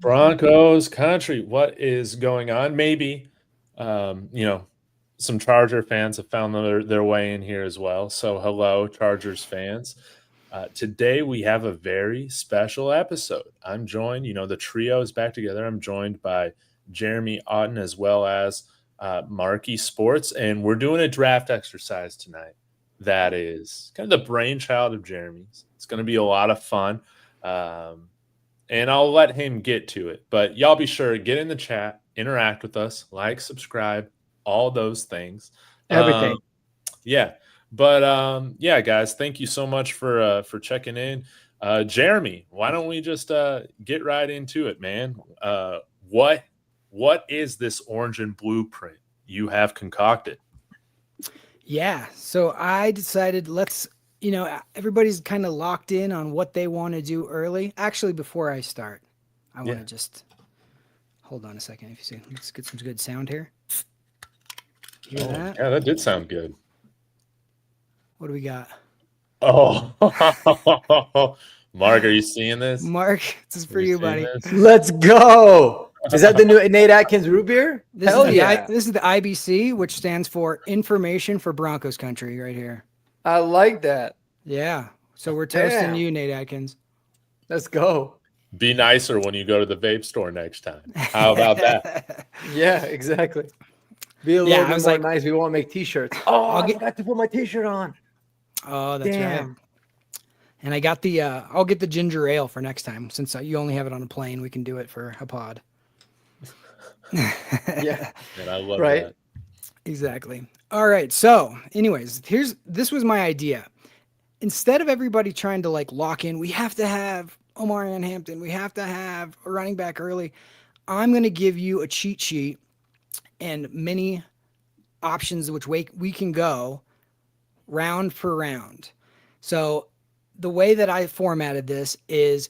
Broncos country, what is going on? Maybe, some Charger fans have found their way in here as well. So, hello, Chargers fans. Today we have a very special episode. I'm joined, the trio is back together. I'm joined by Jeremy Otten as well as Marky Sports, and we're doing a draft exercise tonight. That is kind of the brainchild of Jeremy's. It's going to be a lot of fun. And I'll let him get to it. But y'all be sure to get in the chat, interact with us, like, subscribe, all those things. Everything. Yeah. But yeah, guys, thank you so much for checking in. Jeremy, why don't we just get right into it, man? What is this orange and blueprint you have concocted? Yeah, so I decided everybody's kind of locked in on what they want to do early. Actually, before I start, I want to just hold on a second. If you see, let's get some good sound here. Hear that? Yeah, that did sound good. What do we got? Oh, Mark, are you seeing this? Mark, this is for you, buddy. Let's go. Is that the new Nate Atkins root beer? Hell yeah. This is the IBC, which stands for Information for Broncos Country right here. I like that. Yeah. So we're toasting you, Nate Atkins. Let's go. Be nicer when you go to the vape store next time. How about that? Yeah, exactly. Be a little bit more nice. We won't make t-shirts. Oh, I forgot to put my t-shirt on. Oh, that's right. And I got I'll get the ginger ale for next time. Since you only have it on a plane, we can do it for a pod. Yeah. And I love that. Exactly. All right. So anyways, this was my idea. Instead of everybody trying to lock in, we have to have Omarion Hampton. We have to have a running back early. I'm going to give you a cheat sheet and many options which way we can go round per round. So the way that I formatted this is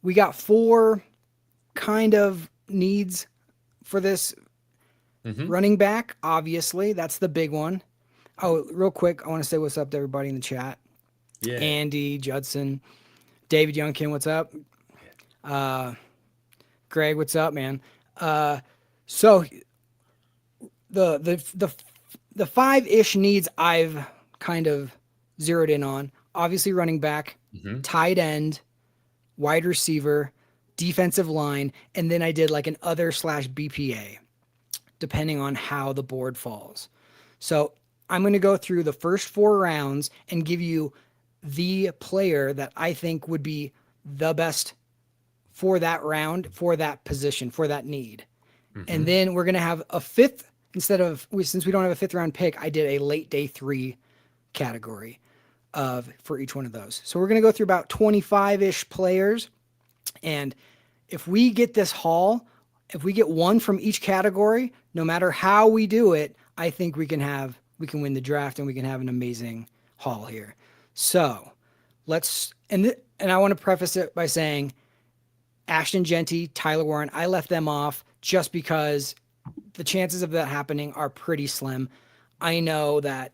we got 4 kind of needs for this running back. Obviously, that's the big one. Oh, real quick, I want to say what's up to everybody in the chat. Yeah. Andy, Judson, David Youngkin, what's up? Greg, what's up, man? So the 5-ish needs I've kind of zeroed in on. Obviously, running back, tight end, wide receiver, defensive line, and then I did an other/BPA, depending on how the board falls. So I'm going to go through the first 4 rounds and give you the player that I think would be the best for that round, for that position, for that need. And then we're going to have a 5th, since we don't have a 5th round pick, I did a late day 3 category for each one of those. So we're going to go through about 25-ish players. And if we get this haul, if we get one from each category, no matter how we do it, I think we can win the draft and we can have an amazing haul here. So and I want to preface it by saying Ashton Genty, Tyler Warren, I left them off just because the chances of that happening are pretty slim. I know that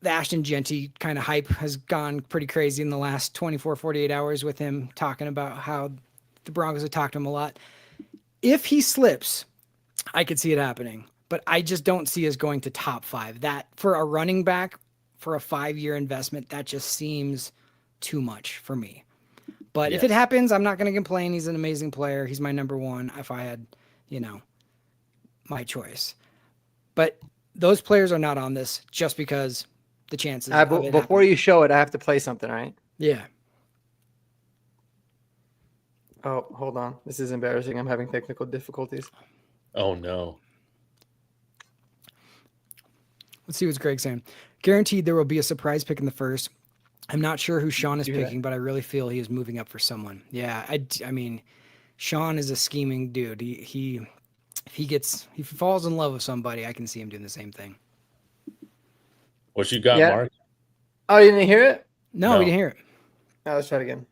the Ashton Genty kind of hype has gone pretty crazy in the last 24, 48 hours with him talking about how the Broncos have talked to him a lot. If he slips, I could see it happening, but I just don't see us going to top 5. That for a running back, for a 5-year investment, that just seems too much for me. But if it happens, I'm not going to complain. He's an amazing player. He's my number 1 if I had, my choice. But those players are not on this just because the chances. Before you show it, I have to play something, right? Yeah. Oh, hold on. This is embarrassing. I'm having technical difficulties. Oh, no. Let's see what's Greg saying. Guaranteed there will be a surprise pick in the first. I'm not sure who Sean is picking, but I really feel he is moving up for someone. Yeah, I mean, Sean is a scheming dude. He falls in love with somebody, I can see him doing the same thing. What you got, Mark? Oh, you didn't hear it? No, we didn't hear it. Oh, let's try it again.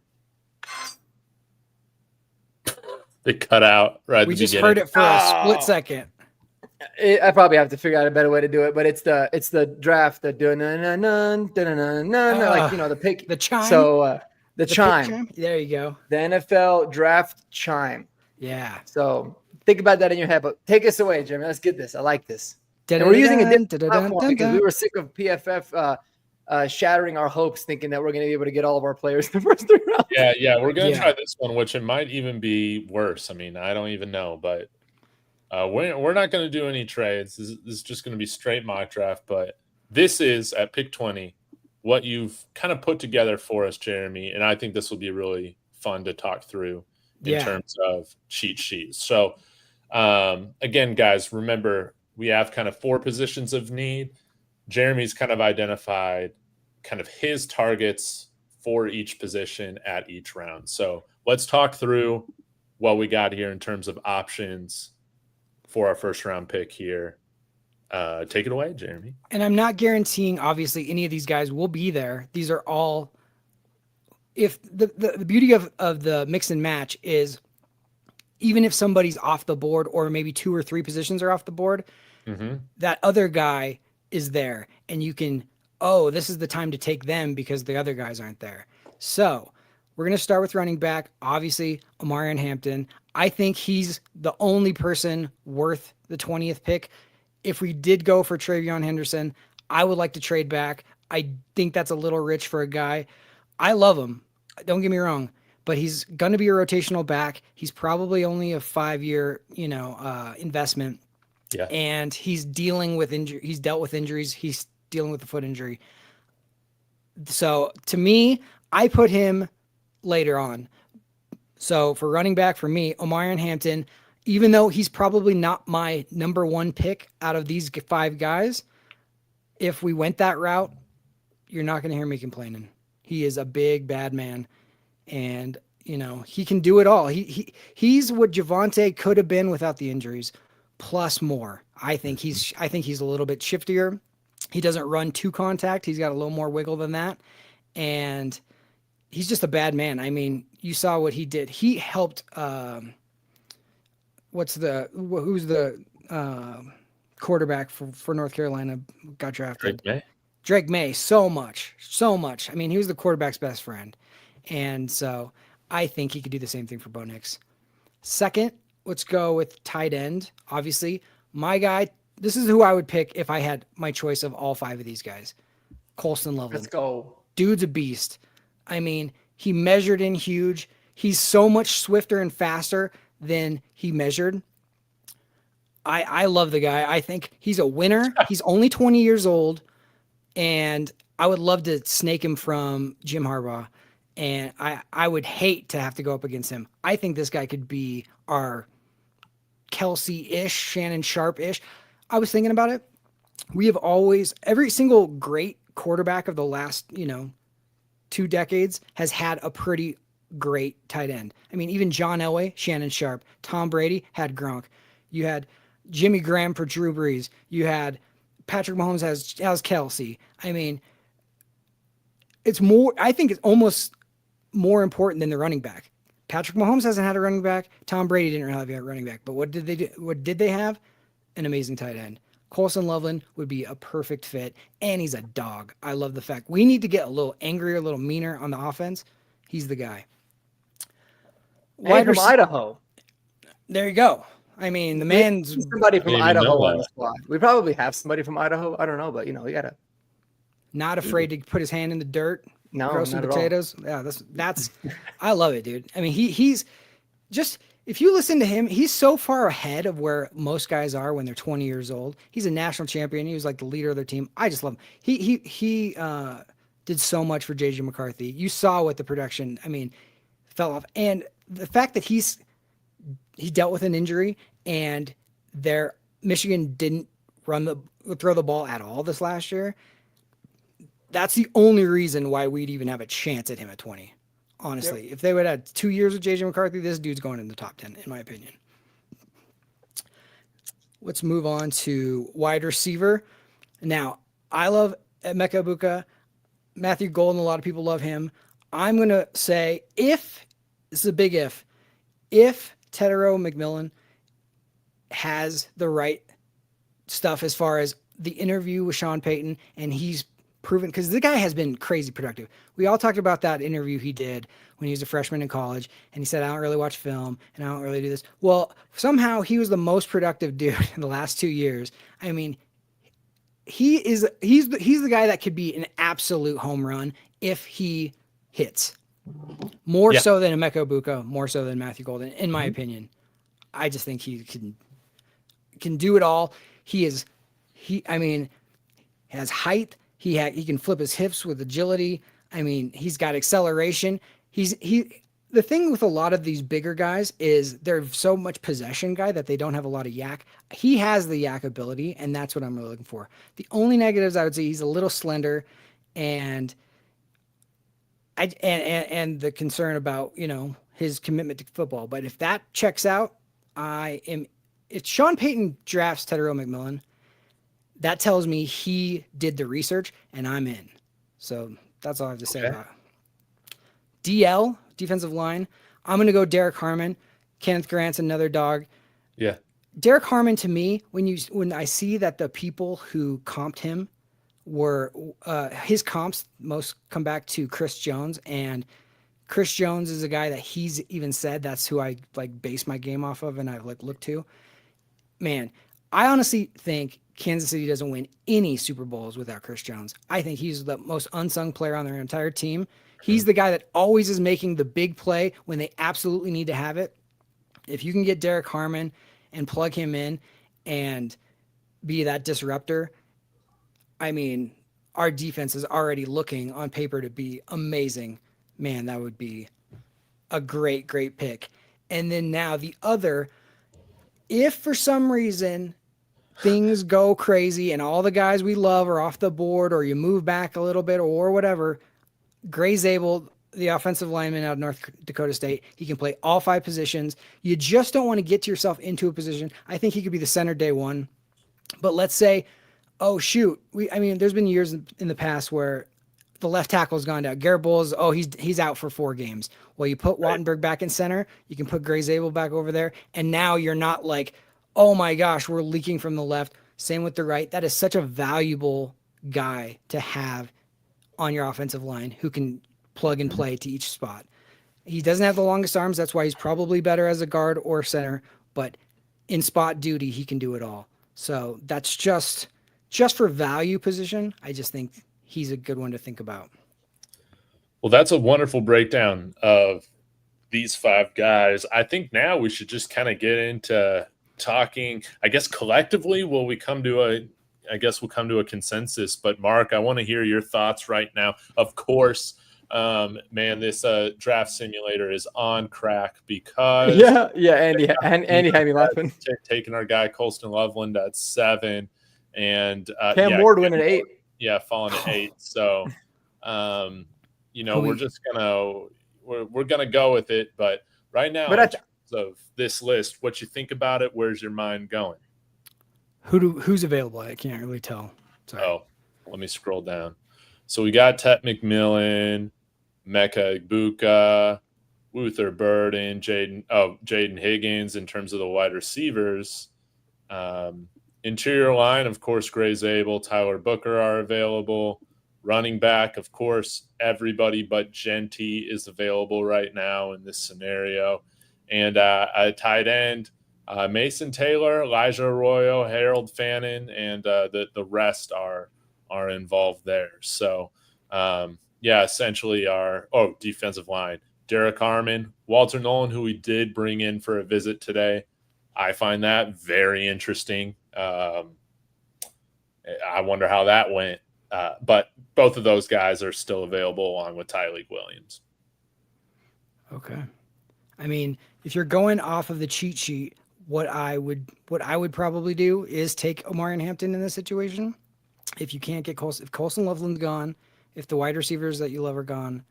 They cut out right at the beginning. We just heard it for a split second. I probably have to figure out a better way to do it, but it's the draft, the like the pick, the chime. So The chime. There you go. The NFL draft chime. Yeah. So think about that in your head, but take us away, Jeremy. Let's get this. I like this. And we're using a different platform because we were sick of PFF shattering our hopes, thinking that we're going to be able to get all of our players in the first 3 rounds. Yeah, we're going to try this one, which it might even be worse. I mean, I don't even know, but we're not going to do any trades. This is just going to be straight mock draft, but this is at pick 20 what you've kind of put together for us, Jeremy, and I think this will be really fun to talk through in terms of cheat sheets. So, again, guys, remember, we have kind of 4 positions of need. Jeremy's kind of identified kind of his targets for each position at each round. So let's talk through what we got here in terms of options for our first round pick here. Take it away, Jeremy. And I'm not guaranteeing, obviously, any of these guys will be there. These are all, if the beauty of the mix and match is, even if somebody's off the board or maybe 2 or 3 positions are off the board, that other guy is there, and you can, this is the time to take them because the other guys aren't there. So we're going to start with running back. Obviously, Omarion Hampton. I think he's the only person worth the 20th pick. If we did go for Travion Henderson, I would like to trade back. I think that's a little rich for a guy. I love him. Don't get me wrong, but he's going to be a rotational back. He's probably only a 5-year, investment. Yeah. And he's dealing with injury. He's dealt with injuries. He's dealing with the foot injury. So to me, I put him later on. So for running back for me, Omarion Hampton, even though he's probably not my number 1 pick out of these 5 guys, if we went that route, you're not going to hear me complaining. He is a big, bad man. And, he can do it all. He's what Javonte could have been without the injuries, plus more. I think he's a little bit shiftier. He doesn't run to contact. He's got a little more wiggle than that. And he's just a bad man. I mean, you saw what he did. He helped, who's the quarterback for North Carolina got drafted? Drake May. So much. I mean, he was the quarterback's best friend. And so I think he could do the same thing for Bo Nix. Second, let's go with tight end. Obviously, my guy, this is who I would pick if I had my choice of all 5 of these guys. Colston Loveland. Let's go. Dude's a beast. I mean, he measured in huge. He's so much swifter and faster than he measured. I love the guy. I think he's a winner. He's only 20 years old, and I would love to snake him from Jim Harbaugh, and I would hate to have to go up against him. I think this guy could be our Kelsey-ish, Shannon Sharp-ish. I was thinking about it. We have always, every single great quarterback of the last, 2 decades has had a pretty great tight end. I mean, even John Elway, Shannon Sharp, Tom Brady had Gronk. You had Jimmy Graham for Drew Brees. You had Patrick Mahomes has Kelsey. I mean, I think it's almost more important than the running back. Patrick Mahomes hasn't had a running back. Tom Brady didn't have a running back. But what did they do? What did they have? An amazing tight end. Colston Loveland would be a perfect fit, and he's a dog. I love the fact we need to get a little angrier, a little meaner on the offense. He's the guy. From Idaho. There you go. I mean, the man's somebody from Idaho on the squad. We probably have somebody from Idaho. I don't know, but we gotta. Not afraid to put his hand in the dirt. No, grow some not potatoes. Yeah, that's. I love it, dude. I mean, he's just. If you listen to him, he's so far ahead of where most guys are when they're 20 years old. He's a national champion. He was like the leader of their team. I just love him. He did so much for JJ McCarthy. You saw what the production, fell off. And the fact that he dealt with an injury and Michigan didn't throw the ball at all this last year. That's the only reason why we'd even have a chance at him at 20. Honestly, If they would have had 2 years with JJ McCarthy, this dude's going in the top 10, in my opinion. Let's move on to wide receiver. Now, I love Emeka Egbuka. Matthew Golden, a lot of people love him. I'm going to say this is a big if Tedero McMillan has the right stuff as far as the interview with Sean Payton, and he's proven, because the guy has been crazy productive. We all talked about that interview he did when he was a freshman in college, and he said, I don't really watch film and I don't really do this. Well, somehow he was the most productive dude in the last 2 years. I mean, he's the guy that could be an absolute home run if he hits. More so than Emeka Egbuka, more so than Matthew Golden, in my opinion. I just think he can do it all. He has height. He can flip his hips with agility. I mean, he's got acceleration. The thing with a lot of these bigger guys is they're so much possession guy that they don't have a lot of yak. He has the yak ability, and that's what I'm really looking for. The only negatives I would say, he's a little slender, and the concern about, his commitment to football. But if that checks out, if Sean Payton drafts Tedero McMillan, that tells me he did the research and I'm in. So that's all I have to say about it. DL, defensive line. I'm going to go Derek Harmon. Kenneth Grant's another dog. Yeah. Derek Harmon, to me, when I see that the people who comped him were his comps most come back to Chris Jones, and Chris Jones is a guy that he's even said that's who I base my game off of and I look to. Man, I honestly think Kansas City doesn't win any Super Bowls without Chris Jones. I think he's the most unsung player on their entire team. He's the guy that always is making the big play when they absolutely need to have it. If you can get Derek Harmon and plug him in and be that disruptor, I mean, our defense is already looking on paper to be amazing. Man, that would be a great, great pick. And then now the other, if for some reason things go crazy and all the guys we love are off the board, or you move back a little bit or whatever, Gray Zabel, the offensive lineman out of North Dakota State, he can play all 5 positions. You just don't want to get yourself into a position. I think he could be the center day one. But let's say, oh, shoot. There's been years in the past where the left tackle's gone down. Garrett Bowles, he's out for 4 games. Well, you put Wattenberg back in center. You can put Gray Zabel back over there. And now you're not like, oh my gosh, we're leaking from the left. Same with the right. That is such a valuable guy to have on your offensive line who can plug and play to each spot. He doesn't have the longest arms. That's why he's probably better as a guard or center. But in spot duty, he can do it all. So that's just for value position. I just think he's a good one to think about. Well, that's a wonderful breakdown of these 5 guys. I think now we should just kind of get into talking, I guess, collectively. We'll come to a consensus. But Mark, I want to hear your thoughts right now. Of course, man, this draft simulator is on crack because Andy had me laughing. Taking our guy Colston Loveland at 7, and Cam Ward winning 8. Yeah, falling to 8. So, we're just we're gonna go with it. But right now, in terms of this list, what you think about it? Where's your mind going? Who's available? I can't really tell. Sorry. Oh, let me scroll down. So we got Tet McMillan, Emeka Egbuka, Luther Burden, Jaden Higgins in terms of the wide receivers. Interior line, of course, Gray Zabel, Tyler Booker are available. Running back, of course, everybody but Genty is available right now in this scenario. And a tight end, Mason Taylor, Elijah Arroyo, Harold Fannin, and the rest are involved there. So, essentially our defensive line, Derek Harmon, Walter Nolan, who we did bring in for a visit today. I find that very interesting. I wonder how that went. But both of those guys are still available along with Tyleek Williams. Okay. I mean, if you're going off of the cheat sheet, what I would probably do is take Omarion Hampton in this situation. If you can't get Colston, if Colston Loveland's gone, if the wide receivers that you love are gone,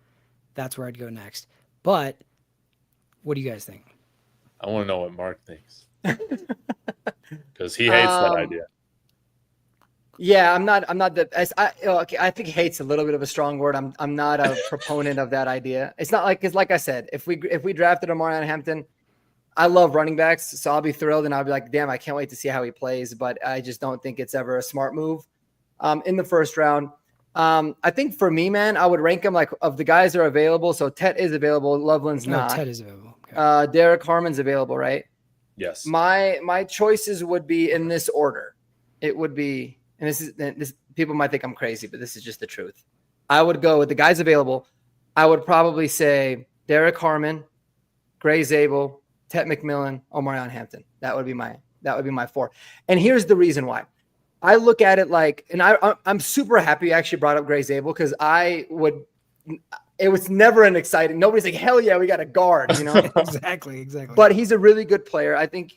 that's where I'd go next. But what do you guys think? I want to know what Mark thinks. Because he hates that idea. Yeah, I'm not I think hate's a little bit of a strong word. I'm not a proponent of that idea. It's not like, because like I said, if we drafted Omarion Hampton, I love running backs, so I'll be thrilled and I'll be like, damn, I can't wait to see how he plays. But I just don't think it's ever a smart move in the first round. I think for me, man, I would rank them like of the guys that are available. So Tet is available. Loveland's not. Tet is available. Okay. Derek Harmon's available, right? Yes. My choices would be in this order. It would be, and this people might think I'm crazy, but this is just the truth. I would go with the guys available. I would probably say Derek Harmon, Gray Zabel, Tet McMillan, Omarion Hampton. That would be my 4. And here's the reason why. I look at it like, and I'm super happy you actually brought up Gray Zabel, because it was never an exciting. Nobody's like, hell yeah, we got a guard, you know? Exactly. But he's a really good player. I think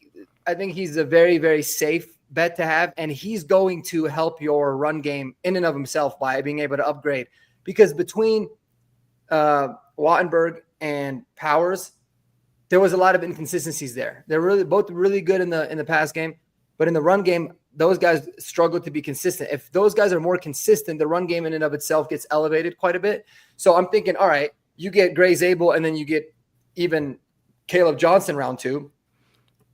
he's a very, very safe bet to have, and he's going to help your run game in and of himself by being able to upgrade. Because between Wattenberg and Powers, there was a lot of inconsistencies there. They're both really good in the pass game, but in the run game, those guys struggle to be consistent. If those guys are more consistent, the run game in and of itself gets elevated quite a bit. So I'm thinking, all right, you get Gray Zabel, and then you get even Caleb Johnson round 2.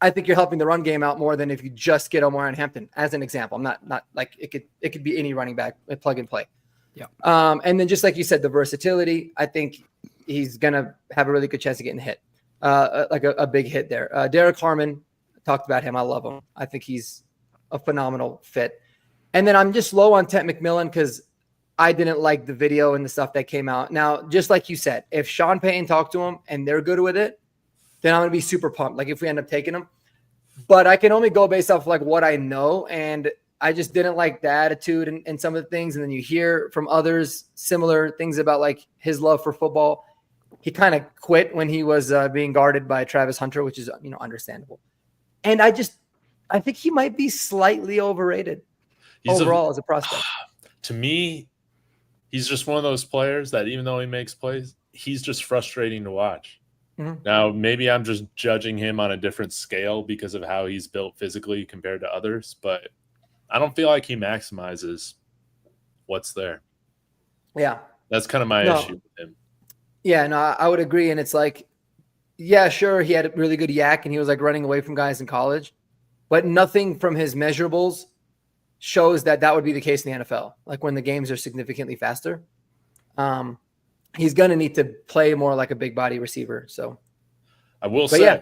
I think you're helping the run game out more than if you just get Omarion Hampton, as an example. I'm not like it could be any running back, plug and play. Yeah. And then just like you said, the versatility, I think he's gonna have a really good chance of getting hit, like a big hit there. Derek Harmon, talked about him. I love him. I think he's a phenomenal fit. And then I'm just low on Tet McMillan because I didn't like the video and the stuff that came out. Now, just like you said, if Sean Payton talked to him and they're good with it, then I'm going to be super pumped. Like if we end up taking him, but I can only go based off like what I know. And I just didn't like the attitude and some of the things. And then you hear from others similar things about like his love for football. He kind of quit when he was being guarded by Travis Hunter, which is, understandable. And I think he might be slightly overrated overall as a prospect. To me, he's just one of those players that even though he makes plays, he's just frustrating to watch. Mm-hmm. Now, maybe I'm just judging him on a different scale because of how he's built physically compared to others, but I don't feel like he maximizes what's there. Yeah. That's kind of my issue with him. Yeah, no, I would agree. And it's like, yeah, sure, he had a really good yak and he was like running away from guys in college, but nothing from his measurables shows that would be the case in the NFL. Like when the games are significantly faster, he's going to need to play more like a big body receiver. So I will say, yeah,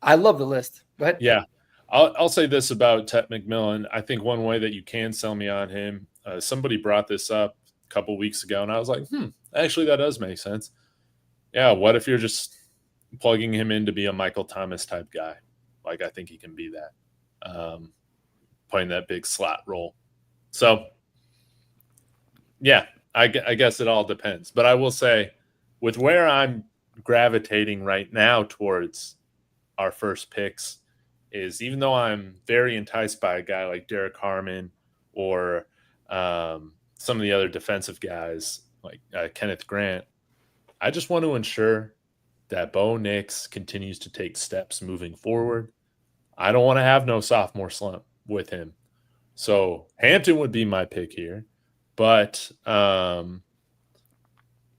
I love the list. Go ahead. Yeah. I'll say this about Tet McMillan. I think one way that you can sell me on him, somebody brought this up a couple weeks ago and I was like, actually that does make sense. Yeah. What if you're just plugging him in to be a Michael Thomas type guy? Like, I think he can be that. Playing that big slot role. So, yeah, I guess it all depends. But I will say, with where I'm gravitating right now towards our first picks is, even though I'm very enticed by a guy like Derek Harmon or some of the other defensive guys like Kenneth Grant, I just want to ensure that Bo Nix continues to take steps moving forward. I don't want to have no sophomore slump with him. So Hampton would be my pick here. But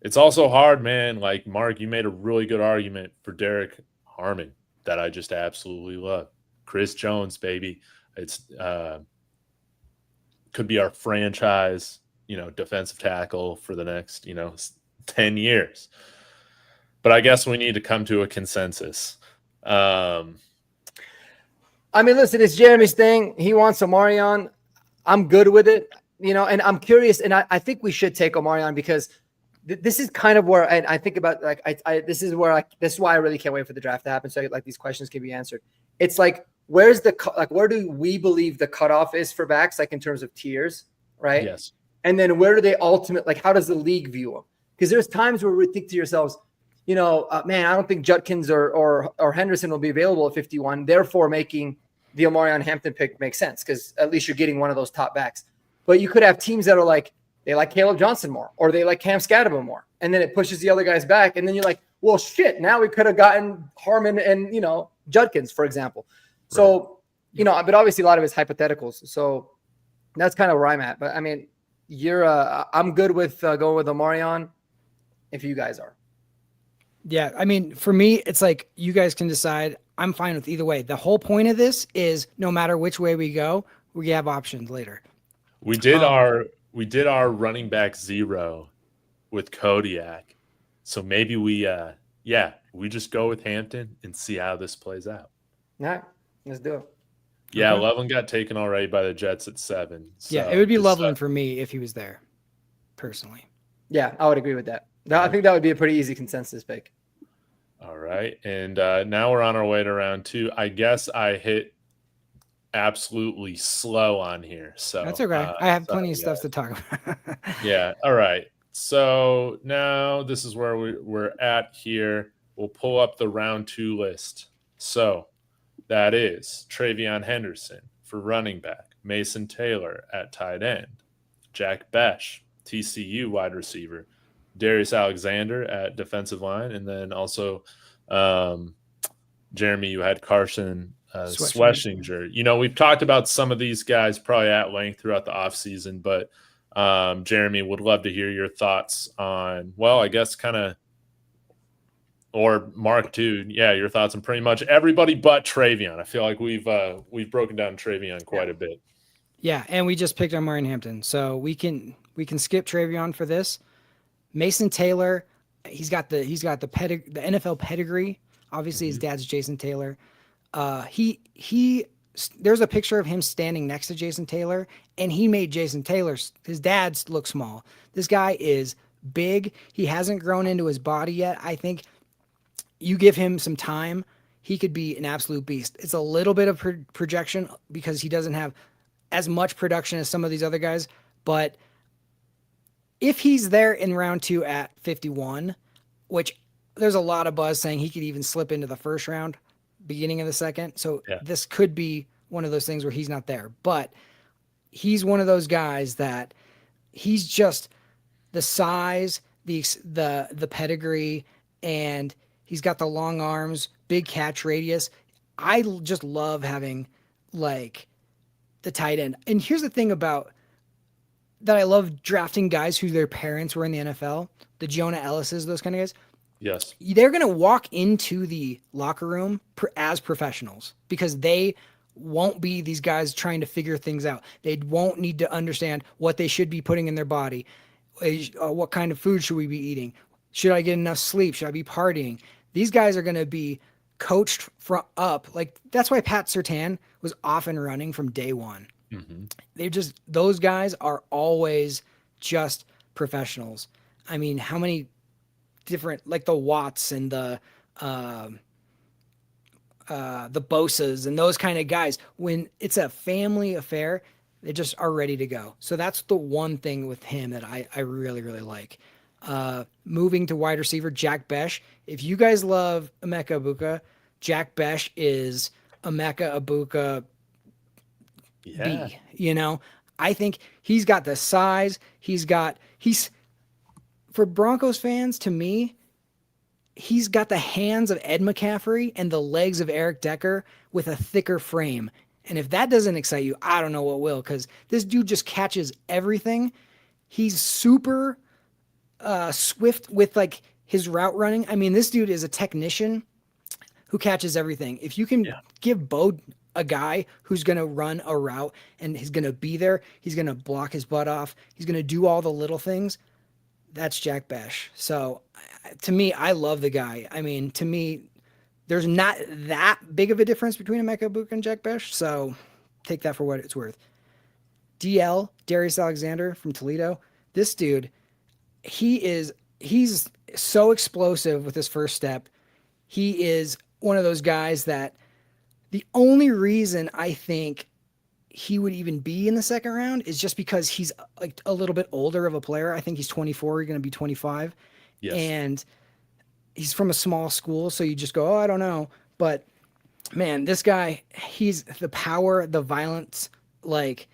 it's also hard, man. Like, Mark, you made a really good argument for Derek Harmon that I just absolutely love. Chris Jones, baby. It's could be our franchise, defensive tackle for the next, 10 years. But I guess we need to come to a consensus. I mean, listen, it's Jeremy's thing. He wants Omarion. I'm good with it, and I'm curious. And I think we should take Omarion because this is kind of where I think about, like, this is why I really can't wait for the draft to happen. So like these questions can be answered. It's like, where do we believe the cutoff is for backs, like in terms of tiers, right? Yes. And then where do they how does the league view them? Because there's times where we think to yourselves, man, I don't think Judkins or Henderson will be available at 51. Therefore, making the Omarion Hampton pick makes sense because at least you're getting one of those top backs. But you could have teams that are like, they like Caleb Johnson more, or they like Cam Scadaba more, and then it pushes the other guys back, and then you're like, well, shit, now we could have gotten Harmon and Judkins, for example. So but obviously a lot of it's hypotheticals. So that's kind of where I'm at. But I mean, I'm good with going with Omarion if you guys are. Yeah, I mean, for me, it's like you guys can decide. I'm fine with either way. The whole point of this is no matter which way we go, we have options later. We did our we did our running back 0 with Kodiak. So maybe we just go with Hampton and see how this plays out. All right, let's do it. Yeah, okay. Loveland got taken already by the Jets at 7. So yeah, it would be Loveland for me if he was there, personally. Yeah, I would agree with that. I think that would be a pretty easy consensus pick. All right, and now we're on our way to round 2. I guess I hit absolutely slow on here, so that's okay. I have plenty of stuff to talk about. Yeah, all right. So now this is where we're at here. We'll pull up the round 2 list. So that is Travion Henderson for running back, Mason Taylor at tight end, Jack Besh, TCU wide receiver, Darius Alexander at defensive line, and then also Jeremy, you had Carson Sweshinger. You know, we've talked about some of these guys probably at length throughout the offseason, but Jeremy, would love to hear your thoughts on, well, I guess kind of, or Mark too. Yeah, your thoughts on pretty much everybody but Travion. I feel like we've broken down Travion quite a bit. Yeah, and we just picked on Martin Hampton, so we can skip Travion for this. Mason Taylor, he's got the NFL pedigree. Obviously, his dad's Jason Taylor. There's a picture of him standing next to Jason Taylor, and he made Jason Taylor's, his dad's, look small. This guy is big. He hasn't grown into his body yet. I think you give him some time, he could be an absolute beast. It's a little bit of projection because he doesn't have as much production as some of these other guys, but if he's there in round 2 at 51, which there's a lot of buzz saying he could even slip into the first round, beginning of the second. So this could be one of those things where he's not there, but he's one of those guys that he's just the size, the pedigree, and he's got the long arms, big catch radius. I just love having like the tight end. And here's the thing about that. I love drafting guys who their parents were in the NFL, the Jonah Ellises, those kind of guys. Yes. They're going to walk into the locker room as professionals because they won't be these guys trying to figure things out. They won't need to understand what they should be putting in their body. What kind of food should we be eating? Should I get enough sleep? Should I be partying? These guys are going to be coached from up. Like that's why Pat Surtain was off and running from day one. Mm-hmm. Those guys are always just professionals. I mean, how many different, like the Watts and the Bosas and those kind of guys, when it's a family affair, they just are ready to go. So that's the one thing with him that I really, really like. Moving to wide receiver, Jack Besh. If you guys love Emeka Egbuka, Jack Besh is Emeka Egbuka B. You know, I think he's got the size. For Broncos fans, to me, he's got the hands of Ed McCaffrey and the legs of Eric Decker with a thicker frame. And if that doesn't excite you, I don't know what will, because this dude just catches everything. He's super swift with like his route running. I mean, this dude is a technician who catches everything. If you can give Bo a guy who's going to run a route and he's going to be there, he's going to block his butt off, he's going to do all the little things, that's Jack Besh. So to me, I love the guy. I mean, to me, there's not that big of a difference between Emeka Egbuka and Jack Besh. So take that for what it's worth. DL, Darius Alexander from Toledo. This dude, he's so explosive with his first step. He is one of those guys that the only reason I think he would even be in the second round is just because he's like a little bit older of a player. I think he's 24, going to be 25. Yes. And he's from a small school. So you just go, oh, I don't know. But man, this guy, he's the power, the violence, like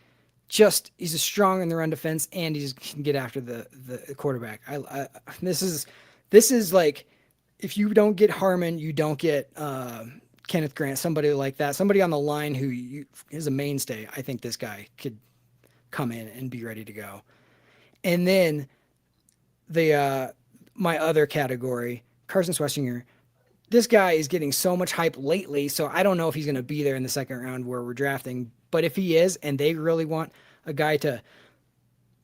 he's a strong in the run defense and he can get after the quarterback. This is like, if you don't get Harmon, you don't get, Kenneth Grant, somebody like that, somebody on the line who is a mainstay. I think this guy could come in and be ready to go. And then my other category, Carson Sweshinger. This guy is getting so much hype lately, so I don't know if he's going to be there in the second round where we're drafting. But if he is, and they really want a guy to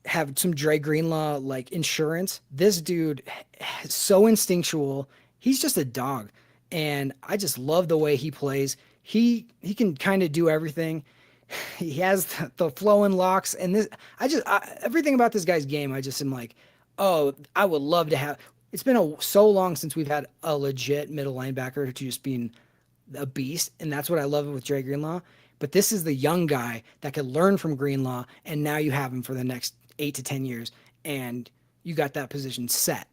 have some Dre Greenlaw like insurance. This dude is so instinctual. He's just a dog. And I just love the way he plays. He can kind of do everything. He has the flowing locks, and this everything about this guy's game. I just am like, oh, I would love to have. It's been so long since we've had a legit middle linebacker to just being a beast, and that's what I love with Dre Greenlaw. But this is the young guy that could learn from Greenlaw, and now you have him for the next 8 to 10 years, and you got that position set.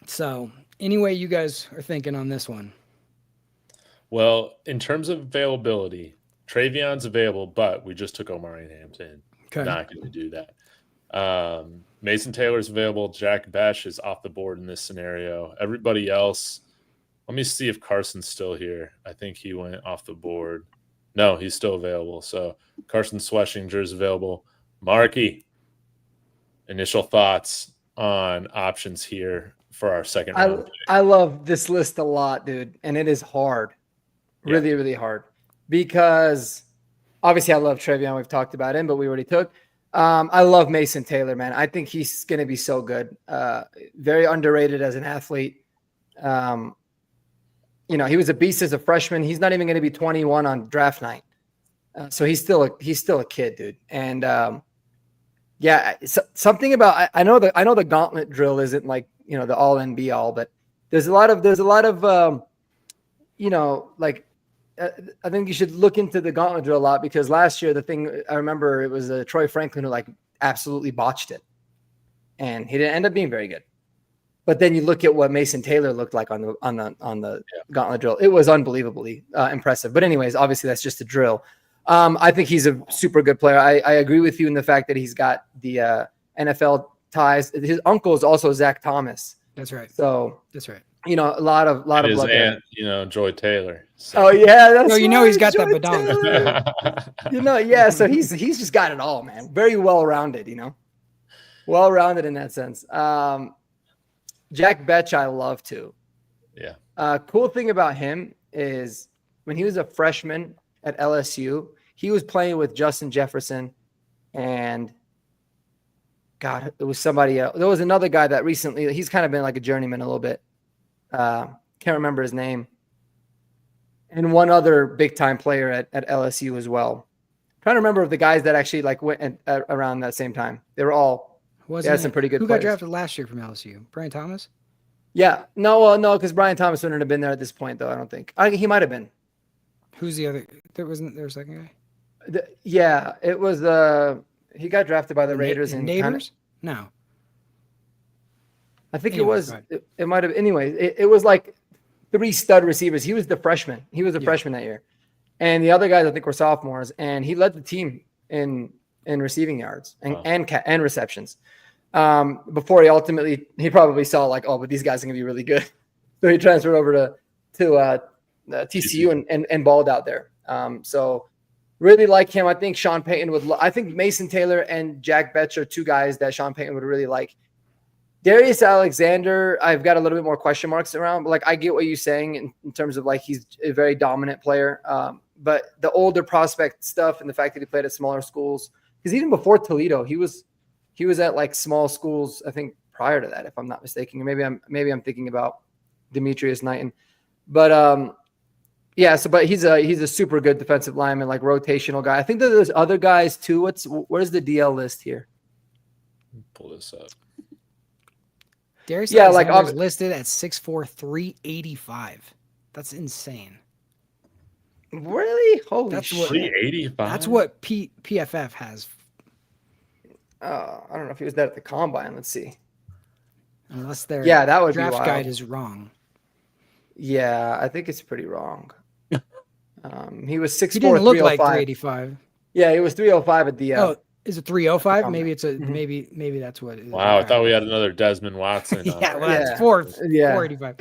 So, anyway, you guys are thinking on this one. Well, in terms of availability, Travion's available, but we just took Omari Hampton. Okay. Not going to do that. Mason Taylor's available. Jack Besh is off the board in this scenario. Everybody else, let me see if Carson's still here. I think he went off the board. No, he's still available. So Carson Schwechinger's available. Marky, initial thoughts on options here for our second round. I love this list a lot, dude, and it is hard. Really, really hard. Because obviously I love Trevion. We've talked about him, but we already took. I love Mason Taylor, man. I think he's going to be so good. Very underrated as an athlete. He was a beast as a freshman. He's not even going to be 21 on draft night. So he's still a kid, dude. And something about I know the gauntlet drill isn't like, the all and be all, but there's a lot of I think you should look into the gauntlet drill a lot, because last year the thing I remember, it was Troy Franklin who absolutely botched it, and he didn't end up being very good. But then you look at what Mason Taylor looked like on the gauntlet drill; it was unbelievably impressive. But anyways, obviously that's just a drill. I think he's a super good player. I agree with you in the fact that he's got the NFL ties. His uncle is also Zach Thomas. That's right. So that's right. A lot of blood. His aunt, Joy Taylor. So. Oh yeah, that's he's got Joy that badonga. So he's just got it all, man. Very well-rounded, well-rounded in that sense. Jack Betch, I love too. Yeah. Cool thing about him is when he was a freshman at LSU, he was playing with Justin Jefferson, and God, it was somebody else. There was another guy that recently, he's kind of been like a journeyman a little bit. Can't remember his name. And one other big time player at LSU as well. I'm trying to remember the guys that actually went around that same time. They were all had some pretty good players. Got drafted last year from LSU? Brian Thomas? Yeah. No, because Brian Thomas wouldn't have been there at this point, though. I don't think. He might have been. Who's the other? There wasn't there a second guy? It was he got drafted by the Raiders and Neighbors? No. I think it was. It might have. Anyway, it was like 3 stud receivers. He was the freshman. He was a freshman that year, and the other guys I think were sophomores. And he led the team in receiving yards and receptions. Before he probably saw but these guys are gonna be really good, so he transferred over to TCU and balled out there. So really like him. I think Sean Payton would. I think Mason Taylor and Jack Betch are 2 guys that Sean Payton would really like. Darius Alexander, I've got a little bit more question marks around, but I get what you're saying in terms of he's a very dominant player. But the older prospect stuff and the fact that he played at smaller schools, because even before Toledo, he was at small schools. I think prior to that, if I'm not mistaken, or maybe I'm thinking about Demetrius Knighton, but but he's a super good defensive lineman, rotational guy. I think that there's other guys too. Where's the DL list here? Pull this up. Darius Alexander is listed at 6'4", 385. That's insane. Really? Holy shit. 385? That's what PFF has. I don't know if he was that at the combine. Let's see. Unless their that would draft be wild. Guide is wrong. Yeah, I think it's pretty wrong. He was 6'4", He didn't look 305. like 385. Yeah, he was 305 at the. Is it 305? Maybe it's maybe that's what it is. Wow, I thought we had another Desmond Watson. That's 485.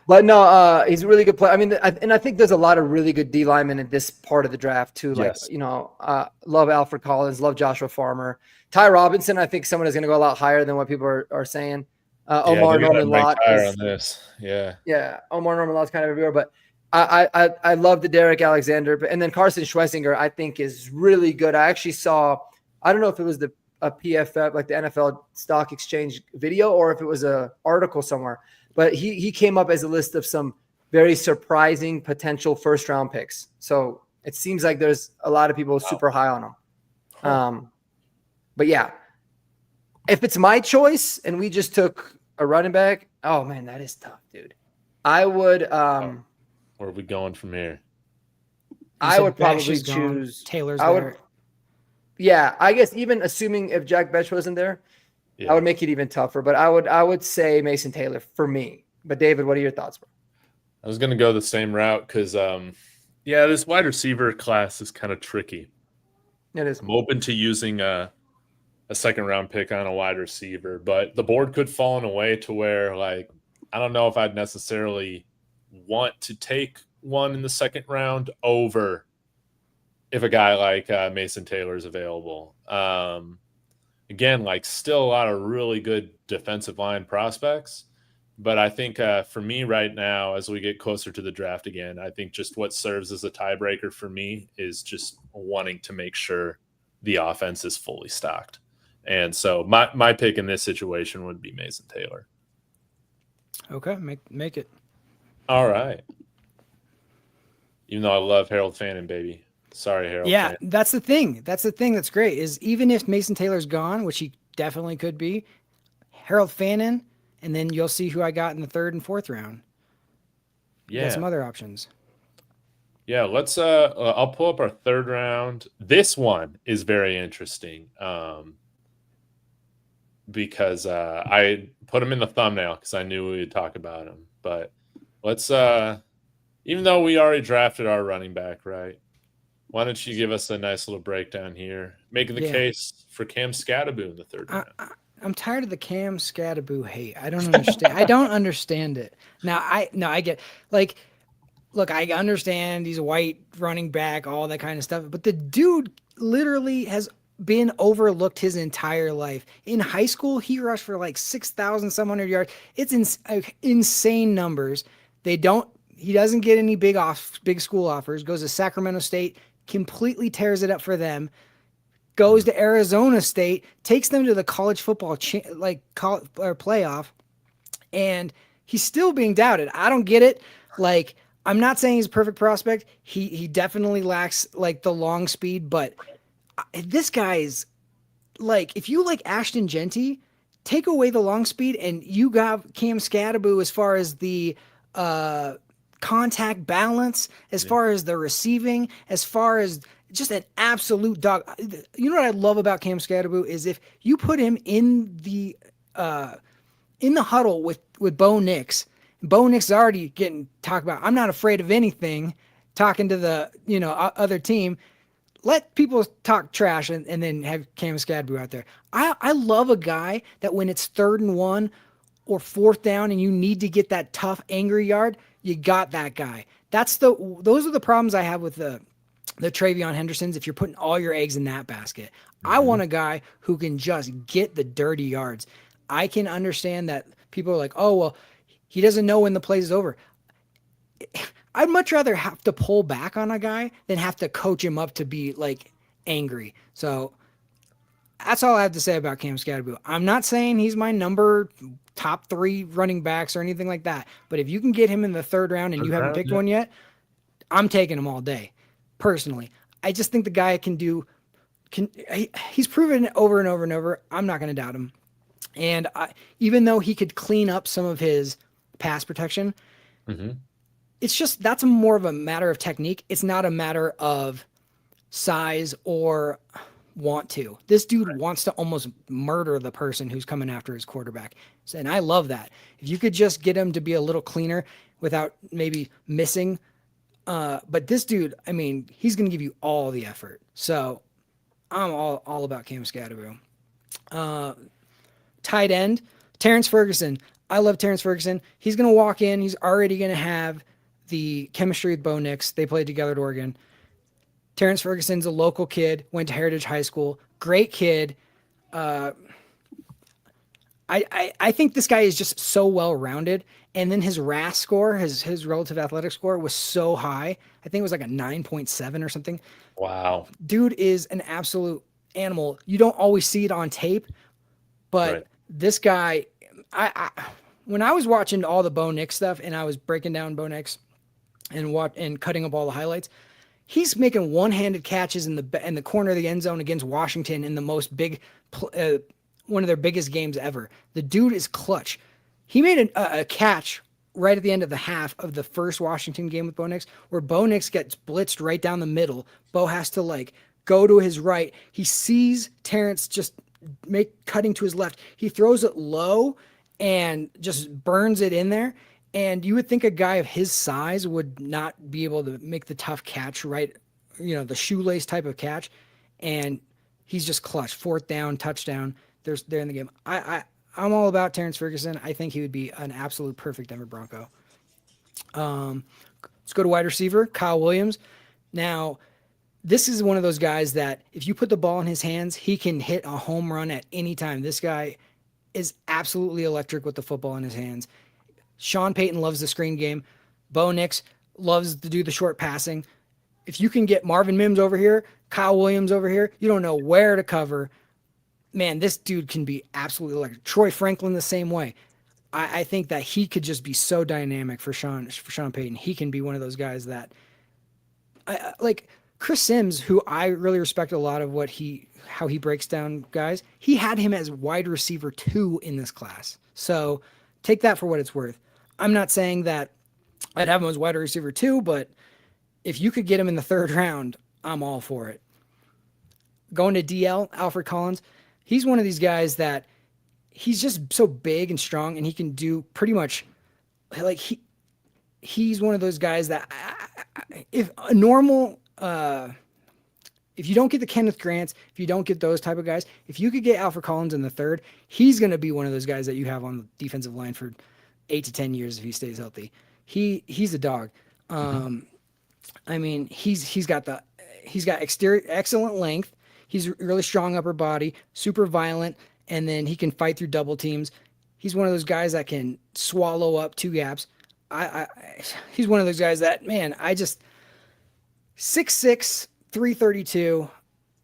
But no, he's a really good player. I mean, I think there's a lot of really good D linemen in this part of the draft too. Love Alfred Collins, love Joshua Farmer, Ty Robinson. I think someone is going to go a lot higher than what people are saying. Omar Norman Lott on this. Yeah. Omar Norman Lott's kind of everywhere, but I love the Derek Alexander, and then Carson Schwesinger I think is really good. I actually saw. I don't know if it was the a PFF, like the NFL Stock Exchange video, or if it was a article somewhere. But he came up as a list of some very surprising potential first round picks. So it seems like there's a lot of people super high on him. But yeah, if it's my choice and we just took a running back, oh man, that is tough, dude. I would. Where are we going from here? I would probably choose Taylor's there. Yeah, I guess even assuming if Jack Betch wasn't there, I would make it even tougher. But I would say Mason Taylor for me. But David, what are your thoughts, bro? I was going to go the same route because, this wide receiver class is kind of tricky. It is. I'm open to using a second-round pick on a wide receiver, but the board could fall in a way to where, like, I don't know if I'd necessarily want to take one in the second round over if a guy like Mason Taylor is available. Again, like, still a lot of really good defensive line prospects. But I think for me right now, as we get closer to the draft again, I think just what serves as a tiebreaker for me is just wanting to make sure the offense is fully stocked. And so my pick in this situation would be Mason Taylor. Okay, make it. All right. Even though I love Harold Fannin, baby. Sorry, Harold. Yeah, Fannin. that's the thing. That's the thing that's great is even if Mason Taylor's gone, which he definitely could be, Harold Fannin, and then you'll see who I got in the third and fourth round. Yeah. Got some other options. Yeah, let's I'll pull up our third round. This one is very interesting. Because I put him in the thumbnail because I knew we would talk about him. But let's even though we already drafted our running back, right? Why don't you give us a nice little breakdown here, making the case for Cam Skattebo in the third round? I'm tired of the Cam Skattebo hate. I don't understand. I don't understand it. Now I get like, look, I understand he's a white running back, all that kind of stuff, but the dude literally has been overlooked his entire life. In high school, he rushed for like 6,000 some hundred yards. It's insane numbers. He doesn't get any big school offers. Goes to Sacramento State, completely tears it up for them. Goes to Arizona State, takes them to the college football playoff, and he's still being doubted. I don't get it. Like, I'm not saying he's a perfect prospect. He definitely lacks like the long speed, but this guy's like, if you like Ashton Genty, take away the long speed and you got Cam Skattebo as far as the contact balance, as far as the receiving, as far as just an absolute dog. You know what I love about Cam Skattebo is if you put him in the huddle with Bo Nix. Bo Nix is already getting talked about. I'm not afraid of anything. Talking to the other team. Let people talk trash and then have Cam Skattebo out there. I love a guy that when it's 3rd and 1 or 4th down and you need to get that tough, angry yard, you got that guy. Those are the problems I have with the Travion Hendersons if you're putting all your eggs in that basket. Mm-hmm. I want a guy who can just get the dirty yards. I can understand that people are like, oh, well, he doesn't know when the play is over. I'd much rather have to pull back on a guy than have to coach him up to be like angry. So that's all I have to say about Cam Skattebo. I'm not saying he's my top 3 running backs or anything like that. But if you can get him in the 3rd round and you haven't picked one yet, I'm taking him all day. Personally, I just think the guy he's proven it over and over and over. I'm not going to doubt him. And even though he could clean up some of his pass protection, it's just, that's more of a matter of technique. It's not a matter of size or want to. This dude wants to almost murder the person who's coming after his quarterback. And I love that. If you could just get him to be a little cleaner without maybe missing. But this dude, I mean, he's going to give you all the effort. So I'm all about Cam Skattebo. Tight end, Terrence Ferguson. I love Terrence Ferguson. He's going to walk in. He's already going to have the chemistry with Bo Nix. They played together at Oregon. Terrence Ferguson's a local kid, went to Heritage High School. Great kid. I think this guy is just so well-rounded. And then his RAS score, his relative athletic score, was so high. I think it was like a 9.7 or something. Wow. Dude is an absolute animal. You don't always see it on tape, but this guy, when I was watching all the Bo Nix stuff and I was breaking down Bo Nix and cutting up all the highlights, he's making one-handed catches in the corner of the end zone against Washington in the most big, one of their biggest games ever. The dude is clutch. He made a catch right at the end of the half of the first Washington game with Bo Nix, where Bo Nix gets blitzed right down the middle. Bo has to go to his right. He sees Terrence just cutting to his left. He throws it low and just burns it in there. And you would think a guy of his size would not be able to make the tough catch, right? The shoelace type of catch. And he's just clutch. Fourth down, touchdown. They're in the game. I'm all about Terrence Ferguson. I think he would be an absolute perfect Denver Bronco. Let's go to wide receiver, Kyle Williams. Now, this is one of those guys that if you put the ball in his hands, he can hit a home run at any time. This guy is absolutely electric with the football in his hands. Sean Payton loves the screen game. Bo Nix loves to do the short passing. If you can get Marvin Mims over here, Kyle Williams over here, you don't know where to cover. Man, this dude can be absolutely electric. Troy Franklin the same way. I think that he could just be so dynamic for Sean Payton. He can be one of those guys that, like Chris Sims, who I really respect a lot of how he breaks down guys. He had him as wide receiver 2 in this class. So take that for what it's worth. I'm not saying that I'd have him as wide receiver 2, but if you could get him in the 3rd round, I'm all for it. Going to DL, Alfred Collins. He's one of these guys that he's just so big and strong, and he can do pretty much he's one of those guys that if you don't get the Kenneth Grants, if you don't get those type of guys, if you could get Alfred Collins in the 3rd, he's going to be one of those guys that you have on the defensive line for 8 to 10 years if he stays healthy. He's a dog. I mean, he's got exterior excellent length. He's really strong upper body, super violent, and then he can fight through double teams. He's one of those guys that can swallow up 2 gaps. He's one of those guys that, man, 6'6", 332,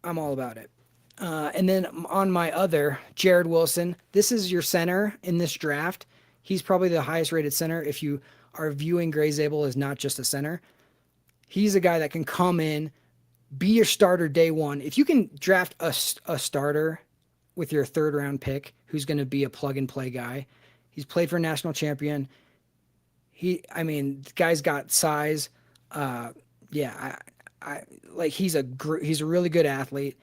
I'm all about it. And then on my other, Jared Wilson, this is your center in this draft. He's probably the highest rated center if you are viewing Gray Zabel as not just a center. He's a guy that can come in, be your starter day one. If you can draft a starter with your 3rd round pick who's going to be a plug and play guy, he's played for a national champion. The guy's got size. He's a really good athlete.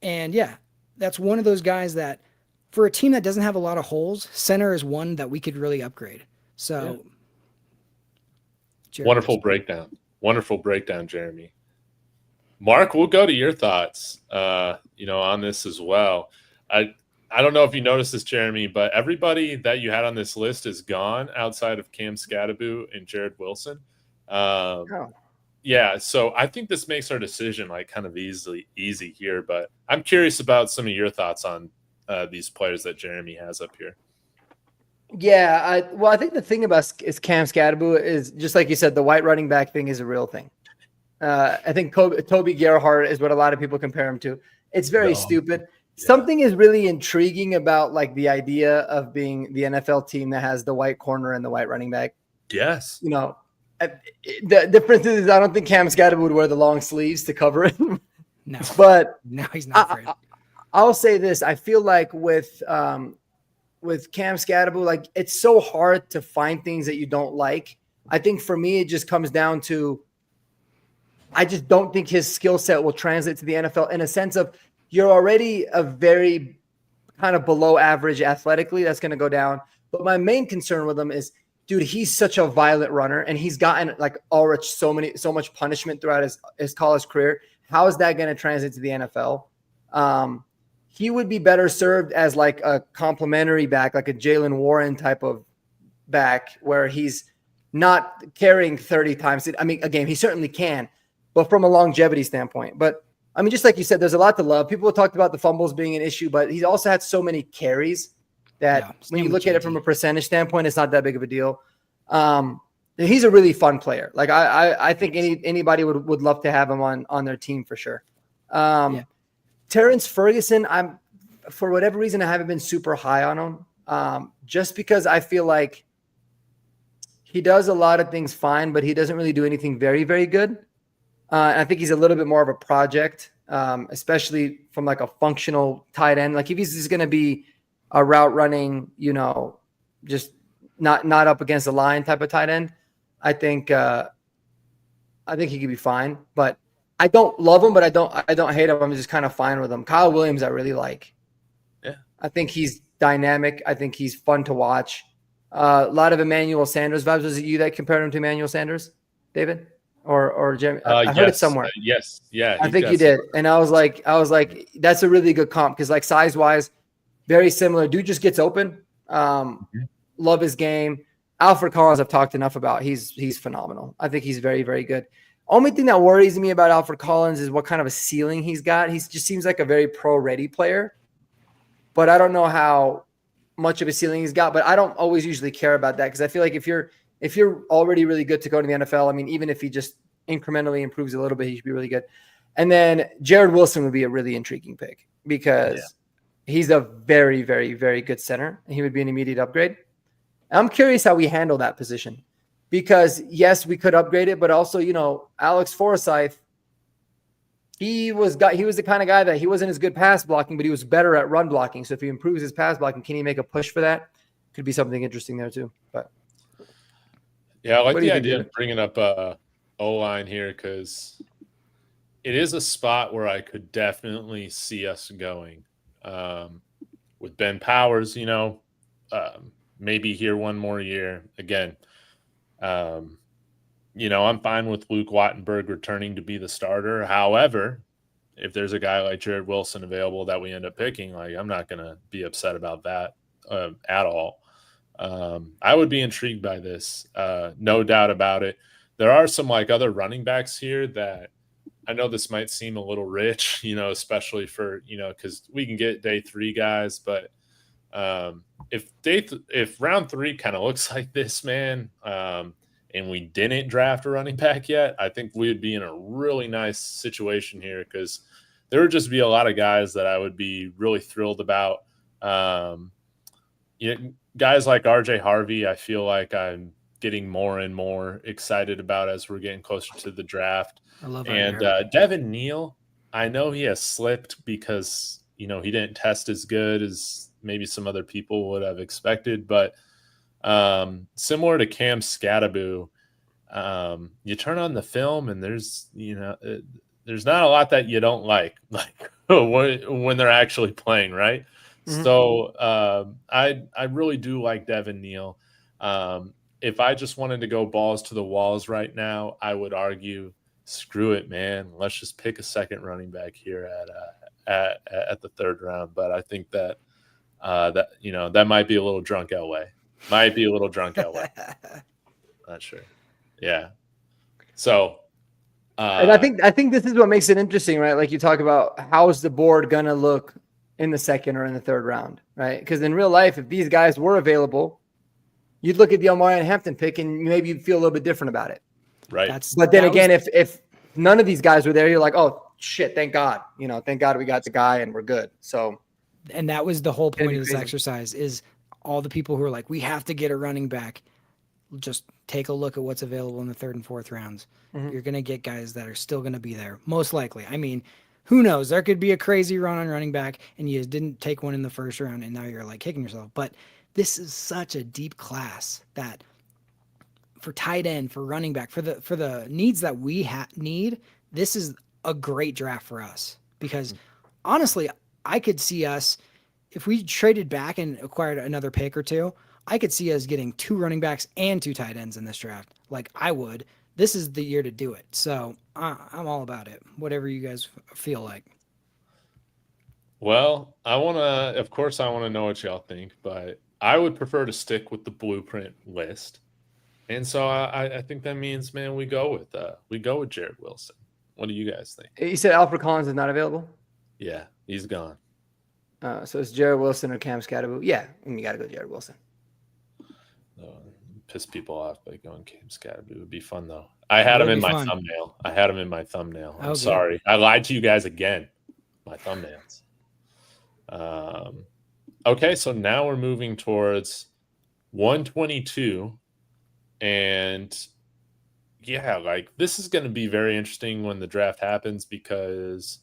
And yeah, that's one of those guys that for a team that doesn't have a lot of holes, center is one that we could really upgrade. So yeah. Wonderful breakdown, Jeremy. Mark, we'll go to your thoughts, on this as well. I don't know if you noticed this, Jeremy, but everybody that you had on this list is gone outside of Cam Scadaboo and Jared Wilson. Yeah, so I think this makes our decision kind of easy here, but I'm curious about some of your thoughts on these players that Jeremy has up here. Yeah, I think the thing about is Cam Scadaboo is just like you said, the white running back thing is a real thing. I think Toby Gerhart is what a lot of people compare him to. It's very stupid. Yeah. Something is really intriguing about the idea of being the NFL team that has the white corner and the white running back. Yes. The difference is I don't think Cam Scadaboo would wear the long sleeves to cover it. No, but no, he's not afraid. I'll say this. I feel like with Cam Scadaboo, it's so hard to find things that you don't like. I think for me, it just comes down to I just don't think his skill set will translate to the NFL in a sense of you're already a very kind of below average athletically. That's going to go down. But my main concern with him is, dude, he's such a violent runner and he's gotten Ulrich so much punishment throughout his college career. How is that going to translate to the NFL? He would be better served as a complimentary back, like a Jalen Warren type of back where he's not carrying 30 times. I mean, again, he certainly can, but from a longevity standpoint. But I mean, just like you said, there's a lot to love. People talked about the fumbles being an issue, but he's also had so many carries that when you look at it from a percentage standpoint, it's not that big of a deal. He's a really fun player. I think anybody would love to have him on their team for sure. Terrence Ferguson, for whatever reason, I haven't been super high on him. Just because I feel like he does a lot of things fine, but he doesn't really do anything very, very good. And I think he's a little bit more of a project, especially from like a functional tight end. Like if he's just going to be a route running, just not up against the line type of tight end, I think he could be fine. But I don't love him, but I don't hate him. I'm just kind of fine with him. Kyle Williams, I really like. Yeah, I think he's dynamic. I think he's fun to watch. A lot of Emmanuel Sanders vibes. Was it you that compared him to Emmanuel Sanders, David, or Jim? I heard it somewhere. Yes, yeah. I think you did, and I was like, that's a really good comp because like size wise, very similar. Dude just gets open. Love his game. Alfred Collins, I've talked enough about. He's phenomenal. I think he's very, very good. Only thing that worries me about Alfred Collins is what kind of a ceiling he's got. He just seems like a very pro-ready player, but I don't know how much of a ceiling he's got. But I don't always usually care about that because I feel like if you're already really good to go to the NFL, I mean, even if he just incrementally improves a little bit, he should be really good. And then Jared Wilson would be a really intriguing pick because he's a very, very, very good center, and he would be an immediate upgrade. I'm curious how we handle that position because, yes, we could upgrade it, but also, Alex Forsythe, he was the kind of guy that he wasn't as good pass blocking, but he was better at run blocking. So if he improves his pass blocking, can he make a push for that? Could be something interesting there too. But yeah, I like the idea of bringing up O-line here because it is a spot where I could definitely see us going with Ben Powers. Maybe here one more year again. I'm fine with Luke Wattenberg returning to be the starter. However, if there's a guy like Jared Wilson available that we end up picking, like I'm not going to be upset about that at all. I would be intrigued by this, no doubt about it. There are some like other running backs here that I know this might seem a little rich, especially for, because we can get day 3 guys, but if round 3 kind of looks like this, man, and we didn't draft a running back yet, I think we would be in a really nice situation here because there would just be a lot of guys that I would be really thrilled about. Guys like RJ Harvey, I feel like I'm getting more and more excited about as we're getting closer to the draft. I love and Devin Neal, I know he has slipped because, he didn't test as good as maybe some other people would have expected, but similar to Cam Scattaboo, you turn on the film and there's not a lot that you don't like when they're actually playing, right? Mm-hmm. So I really do like Devin Neal. If I just wanted to go balls to the walls right now, I would argue, screw it, man. Let's just pick a second running back here at the 3rd round. But I think that that might be a little drunk Elway. Not sure. Yeah. So, and I think this is what makes it interesting, right? Like you talk about how's the board gonna look in the 2nd or in the 3rd round, right? Because in real life, if these guys were available, you'd look at the Omarion Hampton pick and maybe you'd feel a little bit different about it, right? But then again, if none of these guys were there, you're like, oh shit, thank God, thank God we got the guy and we're good. So. And that was the whole point of this exercise is all the people who are like, we have to get a running back. Just take a look at what's available in the 3rd and 4th rounds. Mm-hmm. You're going to get guys that are still going to be there. Most likely. I mean, who knows? There could be a crazy run on running back and you didn't take one in the 1st round and now you're like kicking yourself. But this is such a deep class that for tight end, for running back, for the needs that we need, this is a great draft for us because honestly, I could see us, if we traded back and acquired another pick or 2, I could see us getting 2 running backs and 2 tight ends in this draft. Like I would. This is the year to do it. So I'm all about it. Whatever you guys feel like. Well, of course I want to know what y'all think, but I would prefer to stick with the blueprint list. And so I think that means, man, we go with Jared Wilson. What do you guys think? You said Alfred Collins is not available? Yeah, he's gone. So it's Jared Wilson or Cam Scattaboo? Yeah, and you got to go Jared Wilson. Piss people off by going Cam Scattaboo. It would be fun, though. I had him in my thumbnail. I'm sorry. I lied to you guys again. my thumbnails. Okay, so now we're moving towards 122, and yeah, like this is going to be very interesting when the draft happens, because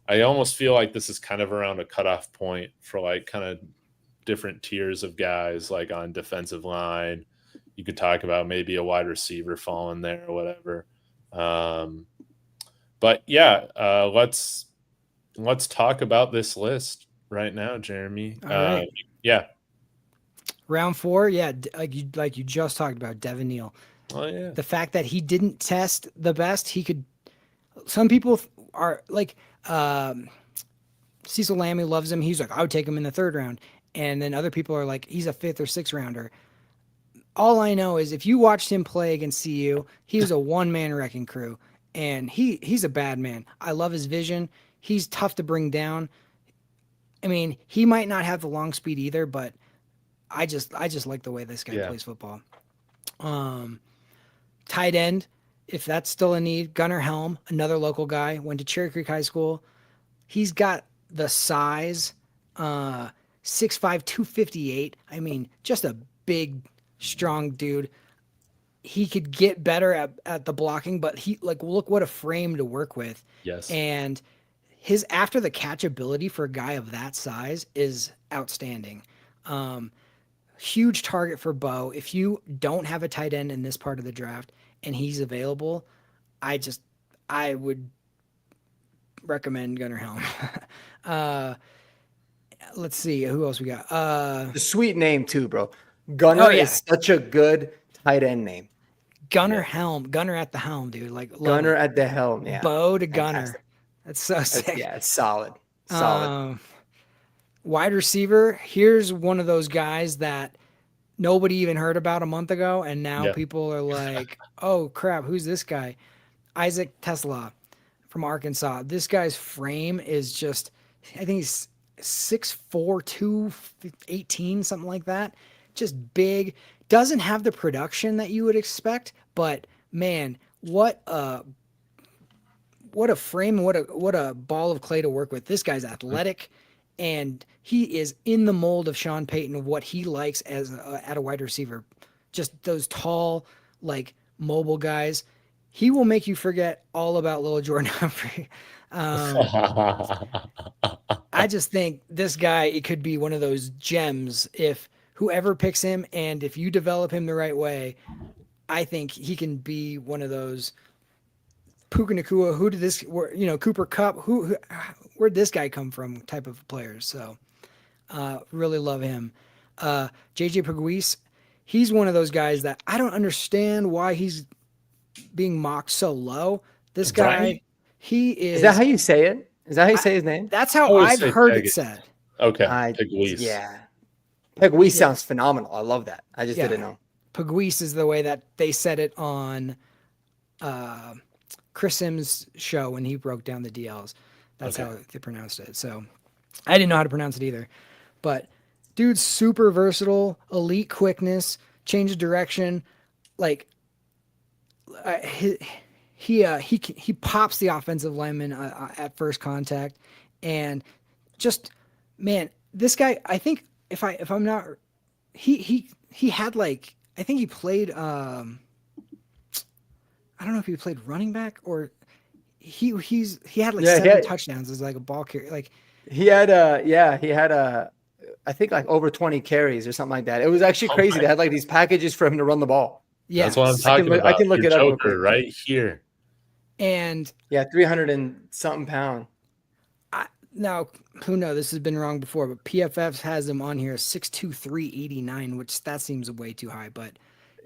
I almost feel like this is kind of around a cutoff point for like kind of different tiers of guys, like on defensive line. You could talk about maybe a wide receiver falling there or whatever. But yeah, let's talk about this list right now, Jeremy. All right. Yeah. Round 4, yeah, like you just talked about, Devin Neal. Oh yeah. The fact that he didn't test the best, he could. Some people are like, Cecil Lammey loves him. He's like, I would take him in the 3rd round, and then other people are like, he's a 5th or 6th rounder. All I know is if you watched him play against CU, he was a one-man wrecking crew, and he's a bad man. I love his vision. He's tough to bring down. I mean, he might not have the long speed either, but I just like the way this guy plays football. Tight end, if that's still a need, Gunnar Helm, another local guy, went to Cherry Creek High School. He's got the size, 6'5", 258. I mean, just a big, strong dude. He could get better at the blocking, but look what a frame to work with. Yes. And his after the catch ability for a guy of that size is outstanding. Huge target for Bo. If you don't have a tight end in this part of the draft and he's available, I would recommend Gunnar Helm. Let's see who else we got. The sweet name too, bro. Gunnar is such a good tight end name. Gunnar Helm, Gunnar at the helm, dude. Like Gunnar at the helm. Yeah. Bo to Gunnar. That's so sick. Yeah, it's solid. Solid. Wide receiver. Here's one of those guys that nobody even heard about a month ago, and now people are like, "Oh crap, who's this guy?" Isaac Tesla from Arkansas. This guy's frame is just, I think he's 6'4", 218, something like that. Just big. Doesn't have the production that you would expect, but man, what a frame, what a ball of clay to work with. This guy's athletic, and he is in the mold of Sean Payton of what he likes as at a wide receiver. Just those tall, like mobile guys. He will make you forget all about little Jordan Humphrey. I just think this guy, it could be one of those gems if whoever picks him, and if you develop him the right way, I think he can be one of those Puka Nacua, Cooper Kupp, where'd this guy come from type of players. So really love him. JJ Pegues, he's one of those guys that I don't understand why he's being mocked so low. This guy, he is. Is that how you say it? Is that how you say his name? That's how I've heard it said. Okay. Pegues. Yeah. Pegues sounds phenomenal. I love that. I just didn't know. Pegues is the way that they said it on Chris Sims' show when he broke down the DLs. That's how they pronounced it. So I didn't know how to pronounce it either. But dude's super versatile, elite quickness, change of direction. Like he pops the offensive lineman at first contact, and just, man, this guy, I think if I'm not, he had like, I think he played I don't know if he played running back or he had like 7 touchdowns as like a ball carrier. Like he had I think like over 20 carries or something like that. It was actually crazy. They had like these packages for him to run the ball. Yeah, that's what I'm talking about. I can look it up right here. And 300 and something pound. Now, who knows? This has been wrong before, but PFF has him on here 6'2", 389, which that seems way too high. But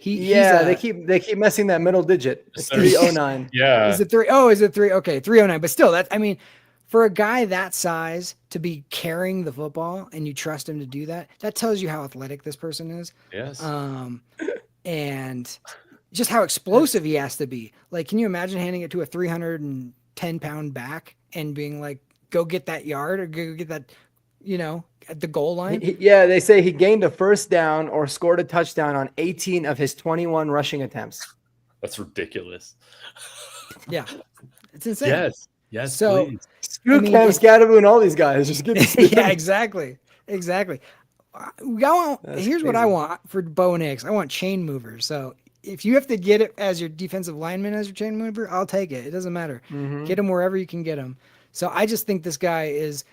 they keep messing that middle digit. It's 309. Yeah. Is it 3? Oh, is it 3? Okay, 309. But still, I mean, for a guy that size to be carrying the football and you trust him to do that, that tells you how athletic this person is. Yes. And just how explosive he has to be. Like, can you imagine handing it to a 310-pound back and being like, go get that yard or go get that, at the goal line? They say he gained a first down or scored a touchdown on 18 of his 21 rushing attempts. That's ridiculous. Yeah. It's insane. Yes. So please. Cam Scatterbo and all these guys. Just get yeah, exactly. Here's what I want for Bo Nix. I want chain movers. So if you have to get it as your defensive lineman as your chain mover, I'll take it. It doesn't matter. Get him wherever you can get him. So I just think this guy is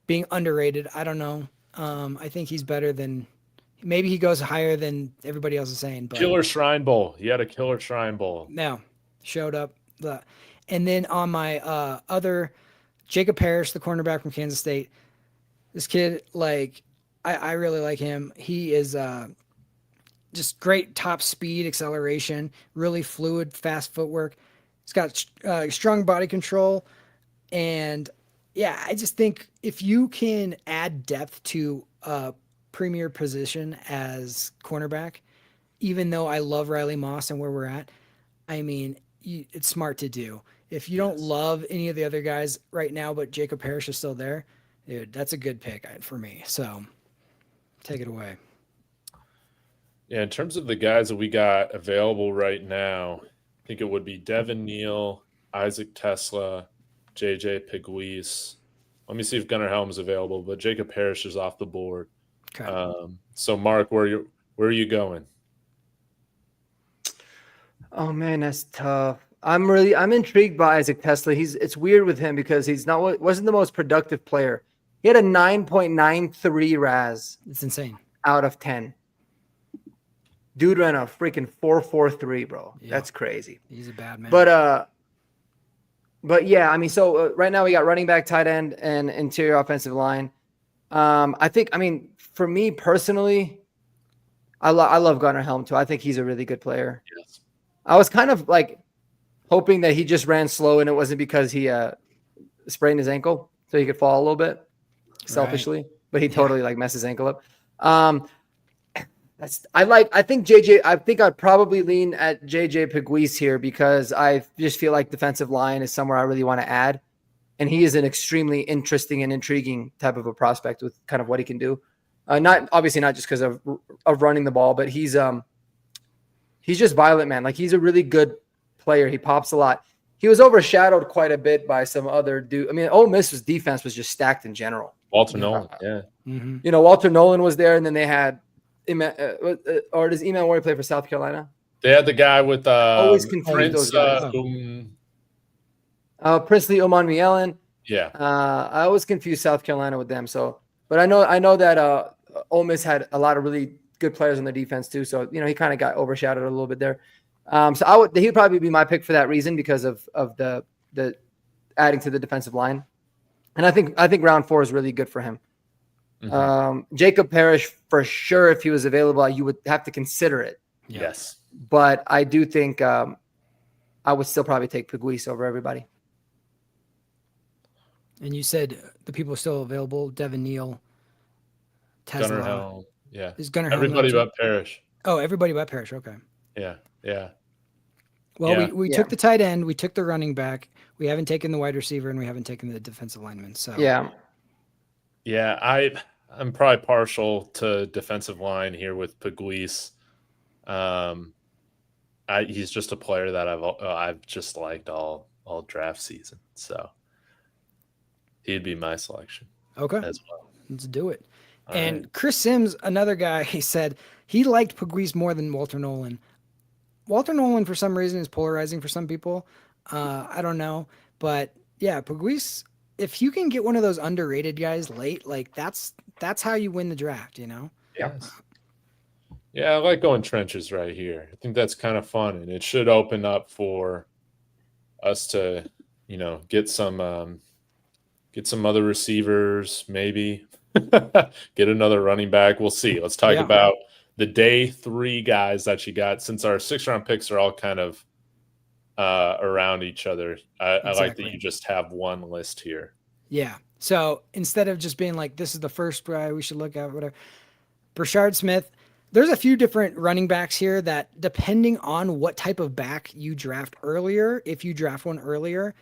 being underrated. I don't know. I think he's better than maybe he goes higher than everybody else is saying. But Killer Shrine Bowl. He had a killer Shrine Bowl. No, showed up. And then on my other, Jacob Parrish, the cornerback from Kansas State. This kid, I really like him. He is just great top speed, acceleration, really fluid, fast footwork. He's got strong body control. And yeah, I just think if you can add depth to a premier position as cornerback, even though I love Riley Moss and where we're at, I mean, it's smart to do. If you don't love any of the other guys right now, but Jacob Parrish is still there, dude, that's a good pick for me. So take it away. Yeah, in terms of the guys that we got available right now, I think it would be Devin Neal, Isaac Tesla, JJ Pegues. Let me see if Gunnar Helm is available, but Jacob Parrish is off the board. Okay. So Mark, where are you going? Oh man, that's tough. I'm intrigued by Isaac Tesla. It's weird with him because wasn't the most productive player. He had a 9.93 RAS. It's insane. Out of 10. Dude ran a freaking 4.43, bro. Yeah. That's crazy. He's a bad man. But yeah, I mean, so right now we got running back, tight end, and interior offensive line. I think, for me personally, I love Gunnar Helm too. I think he's a really good player. Yes. I was kind of hoping that he just ran slow and it wasn't because he sprained his ankle so he could fall a little bit selfishly, right. But he totally messed his ankle up. I think I'd probably lean at JJ Pegues here because I just feel like defensive line is somewhere I really want to add. And he is an extremely interesting and intriguing type of a prospect with kind of what he can do. Not just because of running the ball, but he's just violent, man. He's a really good player. He pops a lot. He was overshadowed quite a bit by some other dude. Ole Miss's defense was just stacked in general. Walter Nolan, yeah. Mm-hmm. Walter Nolan was there, and then they had or does Eman Warrior play for South Carolina? They had the guy with always confused those guys. Princely Oman-Mielen. Yeah. I always confuse South Carolina with them. So, but I know that Ole Miss had a lot of really good players on their defense too. So he kind of got overshadowed a little bit there. So he'd probably be my pick for that reason because of the adding to the defensive line, and I think round 4 is really good for him. Mm-hmm. Jacob Parrish for sure. If he was available, you would have to consider it. Yes, but I do think I would still probably take Pegues over everybody. And you said the people still available: Devin Neal, Tesla. Gunnar Helm. Yeah, is Gunnar Helm everybody but Parrish. Oh, everybody but Parrish. Okay. Yeah. Well, we took the tight end, we took the running back, we haven't taken the wide receiver, and we haven't taken the defensive lineman. So yeah. I'm probably partial to defensive line here with Pegues. He's just a player that I've just liked all draft season, so he'd be my selection. Okay, as well. Let's do it. All and right. Chris Sims, another guy, he said he liked Pegues more than Walter Nolan. Walter Nolan, for some reason, is polarizing for some people. I don't know. But, yeah, Pegues, if you can get one of those underrated guys late, that's how you win the draft, Yes. Yeah, I like going trenches right here. I think that's kind of fun, and it should open up for us to, get some other receivers, maybe. Get another running back. We'll see. Let's talk about the day 3 guys that you got, since our 6th-round picks are all kind of around each other. I like that you just have one list here. Yeah. So instead of just being like, this is the first guy we should look at, whatever. Brashard Smith, there's a few different running backs here that, depending on what type of back you draft earlier, if you draft one earlier,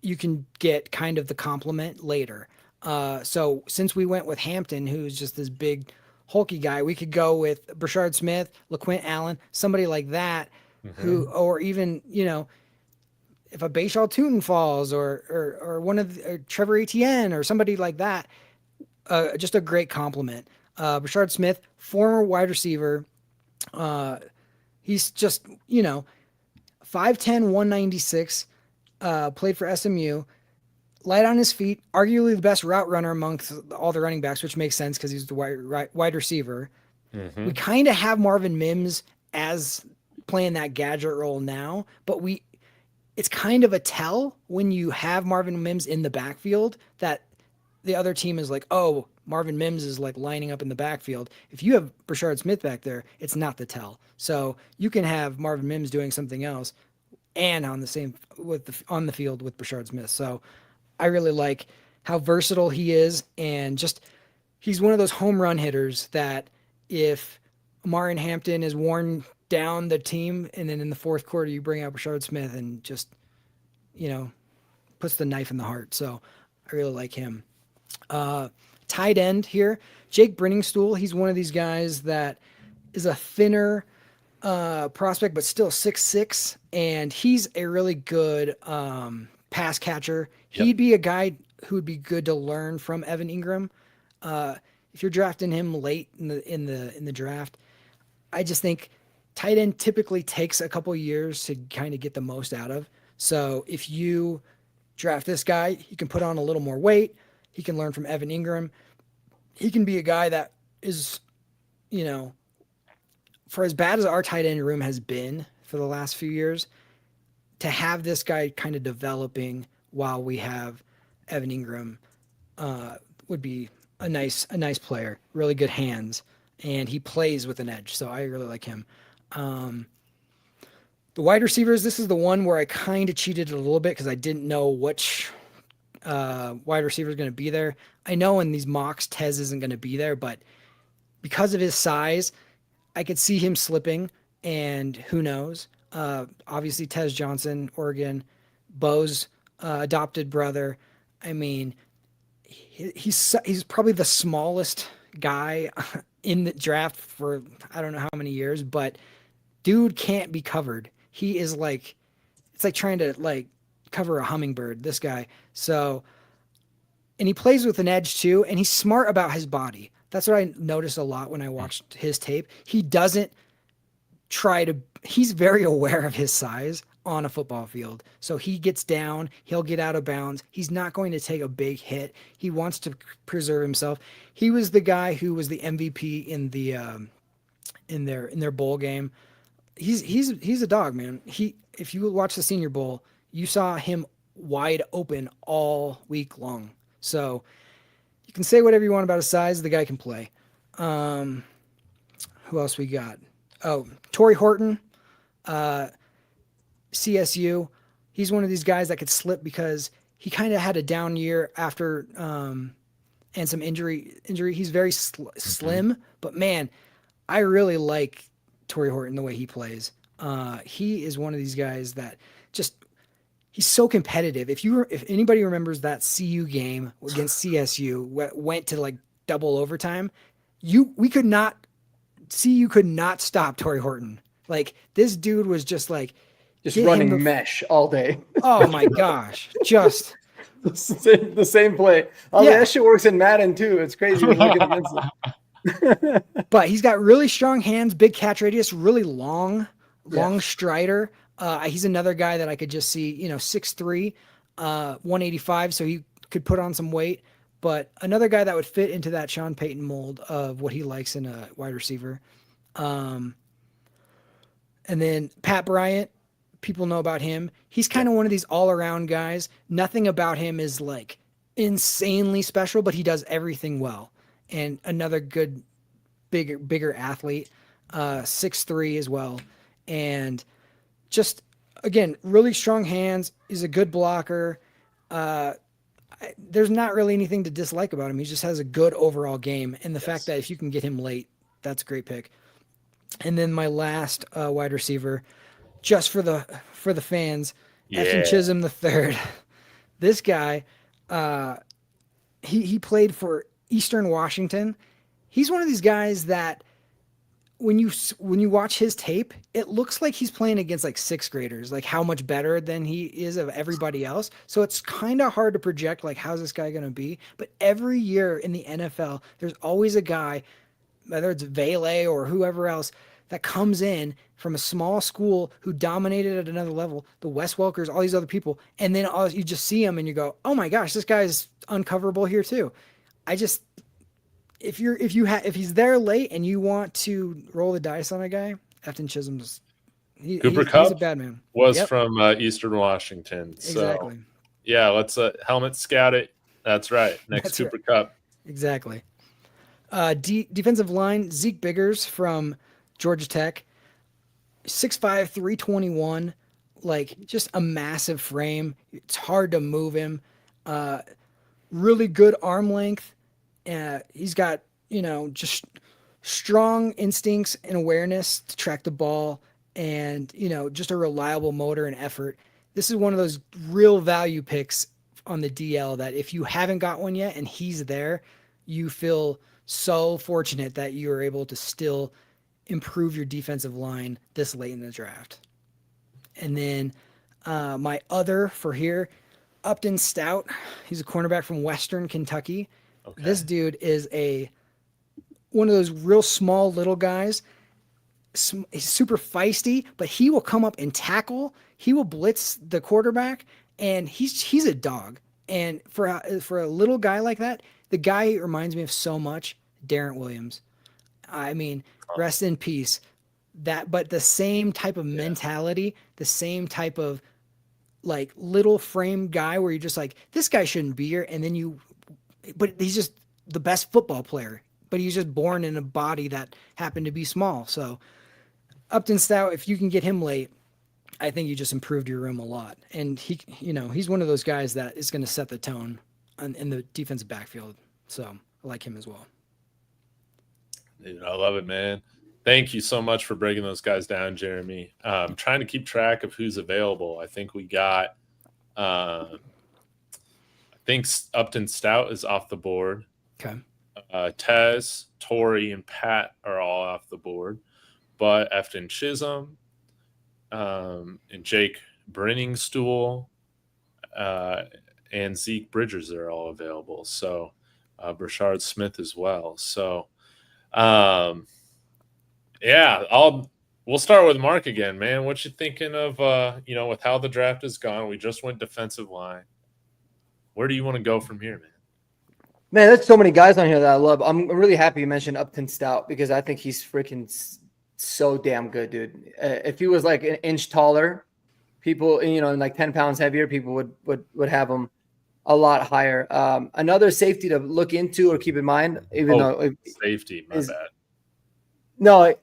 you can get kind of the complement later. So since we went with Hampton, who's just this big hulky guy, we could go with Brashard Smith, LaQuint Allen, somebody like that, who, or even, if a Bayshall Tootin falls or one of or Trevor Etienne or somebody like that, just a great compliment. Brashard Smith, former wide receiver. He's just, 5'10", 196, played for SMU, light on his feet, arguably the best route runner amongst all the running backs, which makes sense because he's the wide receiver. Mm-hmm. We kind of have Marvin Mims as playing that gadget role now, but it's kind of a tell when you have Marvin Mims in the backfield that the other team is like, oh, Marvin Mims is like lining up in the backfield. If you have Brashard Smith back there, it's not the tell. So you can have Marvin Mims doing something else and on the field with Brashard Smith. So I really like how versatile he is, and just he's one of those home run hitters that if Omarion Hampton is worn down the team, and then in the fourth quarter you bring out Brashard Smith and just puts the knife in the heart. So I really like him. Tight end here, Jake Brenningstool. He's one of these guys that is a thinner prospect, but still 6'6", and he's a really good pass catcher. Yep. He'd be a guy who would be good to learn from Evan Ingram. If you're drafting him late in the draft, I just think tight end typically takes a couple years to kind of get the most out of. So if you draft this guy, he can put on a little more weight. He can learn from Evan Ingram. He can be a guy that is, for as bad as our tight end room has been for the last few years, to have this guy kind of developing while we have Evan Ingram would be a nice player, really good hands, and he plays with an edge. So I really like him. The wide receivers, this is the one where I kind of cheated a little bit because I didn't know which wide receiver is going to be there. I know in these mocks Tez isn't going to be there, but because of his size, I could see him slipping, and who knows? Obviously Tez Johnson, Oregon, Bo's adopted brother. I mean, he's probably the smallest guy in the draft for I don't know how many years, but dude can't be covered. He is like, it's like trying to like cover a hummingbird, this guy. So, and he plays with an edge too, and he's smart about his body. That's what I noticed a lot when I watched his tape. He doesn't he's very aware of his size on a football field. So he gets down, he'll get out of bounds. He's not going to take a big hit. He wants to preserve himself. He was the guy who was the MVP in the in their bowl game. He's a dog, man. If you watch the Senior Bowl, you saw him wide open all week long. So you can say whatever you want about his size. The guy can play. Who else we got? Oh, Torrey Horton, CSU. He's one of these guys that could slip because he kind of had a down year after and some injury. He's very slim, but man, I really like Torrey Horton the way he plays. He is one of these guys that just he's so competitive. If anybody remembers that CU game against CSU went to like double overtime, CU could not stop Torrey Horton. Like this dude was just like running mesh all day. Oh my gosh. Just the same play. Oh, yeah. That shit works in Madden too. It's crazy when looking against it. But he's got really strong hands, big catch radius, really long strider. He's another guy that I could just see, 6'3", 185, so he could put on some weight. But another guy that would fit into that Sean Payton mold of what he likes in a wide receiver. And then Pat Bryant, people know about him. He's kind of one of these all-around guys. Nothing about him is like insanely special, but he does everything well. And another good, bigger athlete, 6'3" as well. And just, again, really strong hands. He's a good blocker. There's not really anything to dislike about him. He just has a good overall game. And the fact that if you can get him late, that's a great pick. And then my last wide receiver, just for the fans, Effin Chisholm III. This guy, he played for Eastern Washington. He's one of these guys that when you watch his tape, it looks like he's playing against like sixth graders, like how much better than he is of everybody else. So it's kind of hard to project like how's this guy going to be. But every year in the NFL, there's always a guy, whether it's Vele or whoever else, that comes in from a small school who dominated at another level, the Wes Welkers, all these other people, and then you just see him and you go, oh my gosh, this guy's uncoverable here too. If he's there late and you want to roll the dice on a guy, Efton Chisholm's Cooper Kupp he's a bad man. Was from Eastern Washington. So, exactly. Yeah, let's helmet scout it. That's right. Next Cooper Kupp. Exactly. Defensive line, Zeke Biggers from Georgia Tech. 6'5", 321, like just a massive frame. It's hard to move him. Really good arm length. He's got, just strong instincts and awareness to track the ball and, just a reliable motor and effort. This is one of those real value picks on the DL that if you haven't got one yet and he's there, you feel so fortunate that you are able to still improve your defensive line this late in the draft. And then my other for here, Upton Stout. He's a cornerback from Western Kentucky. Okay. This dude is one of those real small little guys. He's super feisty, but he will come up and tackle. He will blitz the quarterback, and he's a dog. And for a little guy like that, the guy reminds me of so much Darren Williams. I mean, rest in peace. But the same type of mentality, the same type of like little frame guy where you're just like, this guy shouldn't be here. And then but he's just the best football player, but he's just born in a body that happened to be small. So Upton Stout, if you can get him late, I think you just improved your room a lot. And he's one of those guys that is going to set the tone in the defensive backfield. So I like him as well. Dude, I love it, man. Thank you so much for breaking those guys down, Jeremy. Trying to keep track of who's available. I think we got Upton Stout is off the board. Okay. Tez, Tori, and Pat are all off the board. But Efton Chisholm and Jake Brenningstool and Zeke Bridgers are all available. So Brashard Smith as well. So we'll start with Mark again, man. What you thinking of with how the draft has gone? We just went defensive line. Where do you want to go from here, man? Man, there's so many guys on here that I love. I'm really happy you mentioned Upton Stout because I think he's freaking so damn good, dude. If he was like an inch taller, people, and like 10 pounds heavier, people would have him a lot higher. Another safety to look into or keep in mind, safety, my bad. No,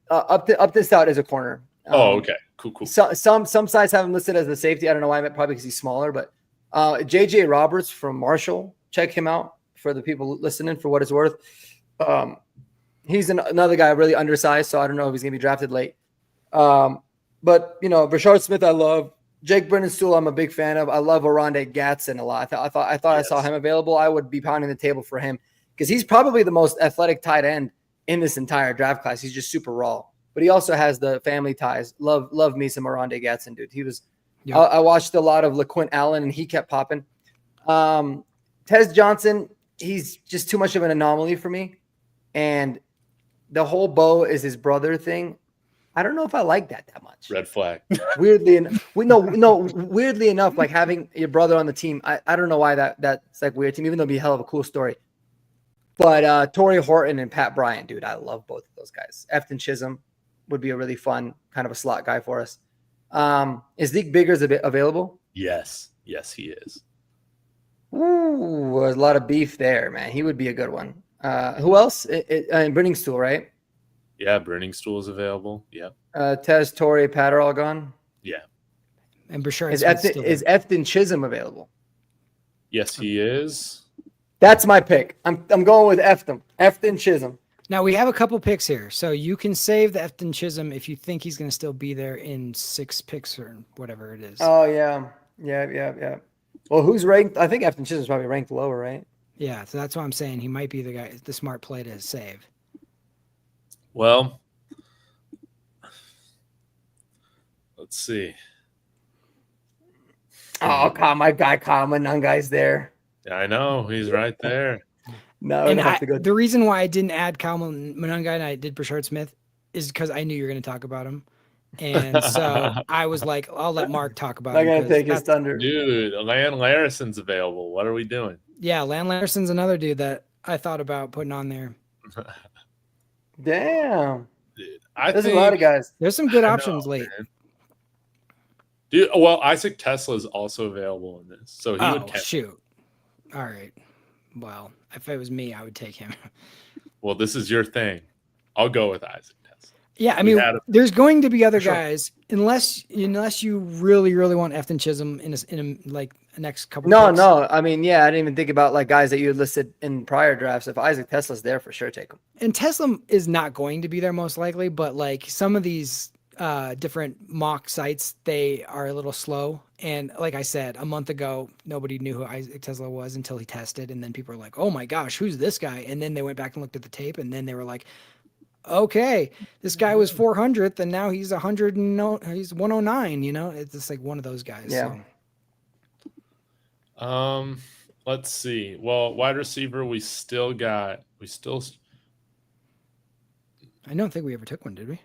Upton Stout is a corner. Okay, cool. Some sites have him listed as a safety. I don't know why, probably because he's smaller. But JJ Roberts from Marshall, check him out for the people listening for what it's worth. He's another guy really undersized, so I don't know if he's gonna be drafted late. But Brashard Smith, I love. Jake Brenningstool, I'm a big fan of. I love Oronde Gatson a lot. I thought yes. I saw him available. I would be pounding the table for him because he's probably the most athletic tight end in this entire draft class. He's just super raw, but he also has the family ties. Love me some Oronde Gatson, dude. He was. Yep. I watched a lot of LaQuint Allen, and he kept popping. Tez Johnson, he's just too much of an anomaly for me, and the whole Bo is his brother thing. I don't know if I like that much. Red flag. Weirdly enough, like having your brother on the team, I don't know why that's like weird to me, even though it'd be a hell of a cool story. But Torrey Horton and Pat Bryant, dude, I love both of those guys. Efton Chisholm would be a really fun kind of a slot guy for us. Is Zeke Biggers available? Yes, he is. Ooh, there's a lot of beef there, man. He would be a good one. Who else? Brenningstool, right? Yeah, Brenningstool is available. Yeah. Tez, Torrey, Pat are all gone. Yeah. And Brashard is Efton Chisholm available? Yes, he is. That's my pick. I'm going with Efton Chisholm. Now we have a couple picks here, so you can save the Efton Chisholm if you think he's going to still be there in 6 picks or whatever it is. Oh yeah. Well, who's ranked? I think Efton Chisholm's probably ranked lower, right? Yeah, so that's what I'm saying. He might be the smart play to save. Well, let's see. Oh, God, my guy Kyle Monangai's there. Yeah, I know he's right there. No, And have to go. The reason why I didn't add Kyle Monangai and I did Brashard Smith is because I knew you were going to talk about him. And so I was like, I'll let Mark talk about him. Not going to take his thunder. Dude, Lan Larison's available. What are we doing? Yeah, Lan Larison's another dude that I thought about putting on there. Damn. Dude, There's a lot of guys. There's some good options late. Man. Dude, well, Isaac Tesla is also available in this. So he would count. Shoot. All right. Well, if it was me, I would take him. Well, this is your thing. I'll go with Isaac Tesla. Yeah, I mean, there's going to be other guys, unless you really, really want Efton Chisholm in a like the next couple. No. I mean, yeah, I didn't even think about like guys that you had listed in prior drafts. If Isaac Tesla's there, for sure, take him. And Tesla is not going to be there most likely, but like some of these different mock sites, they are a little slow. And like I said, a month ago, nobody knew who Isaac Tesla was until he tested, and then people were like, "Oh my gosh, who's this guy?" And then they went back and looked at the tape, and then they were like, okay, this guy was 400th and now he's 100 and he's 109, you know, it's just like one of those guys. Yeah. So. Let's see. Well, wide receiver, I don't think we ever took one, did we?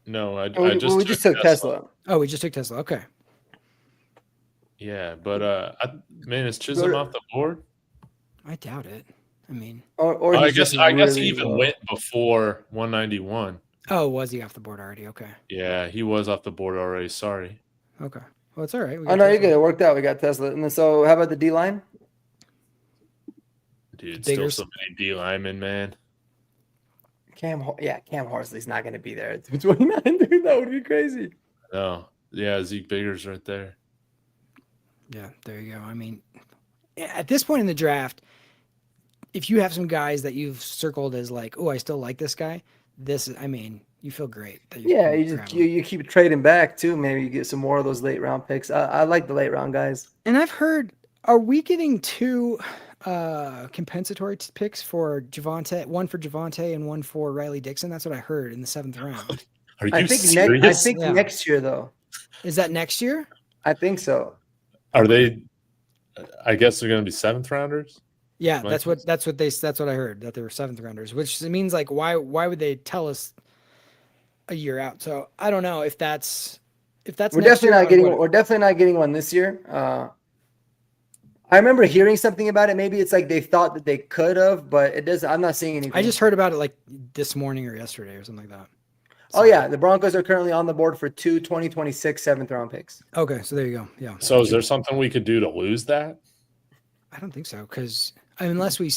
No, we just took Tesla. Oh, we just took Tesla. Okay. Yeah, but is Chisholm off the board? I doubt it. I mean, or I guess he even went before 191. Oh, was he off the board already? Okay. Yeah, he was off the board already. Sorry. Okay. Well, it's all right. Oh, no, you're good. It worked out. We got Tesla. And then, so how about the D line? Dude, still so many D linemen, man. Cam Horsley's not going to be there at 229, dude. That would be crazy. No. Yeah, Zeke Biggers right there. Yeah, there you go. I mean, at this point in the draft, if you have some guys that you've circled as like, oh, I still like this guy, you feel great. You keep trading back too. Maybe you get some more of those late round picks. I like the late round guys. And I've heard, are we getting two compensatory picks for Javonte? One for Javonte and one for Riley Dixon. That's what I heard in the 7th round. Are you serious? I think next year though. Is that next year? I think so. Are they? I guess they're going to be 7th rounders. Yeah, that's what I heard, that they were 7th rounders, which means like why would they tell us a year out? So I don't know if that's we're definitely not getting one this year. I remember hearing something about it. Maybe it's like they thought that they could have, but it doesn't. I'm not seeing anything. I just heard about it like this morning or yesterday or something like that. So, oh yeah, the Broncos are currently on the board for 2 2026 7th round picks. Okay, so there you go. Yeah. So is there something we could do to lose that? I don't think so, because unless we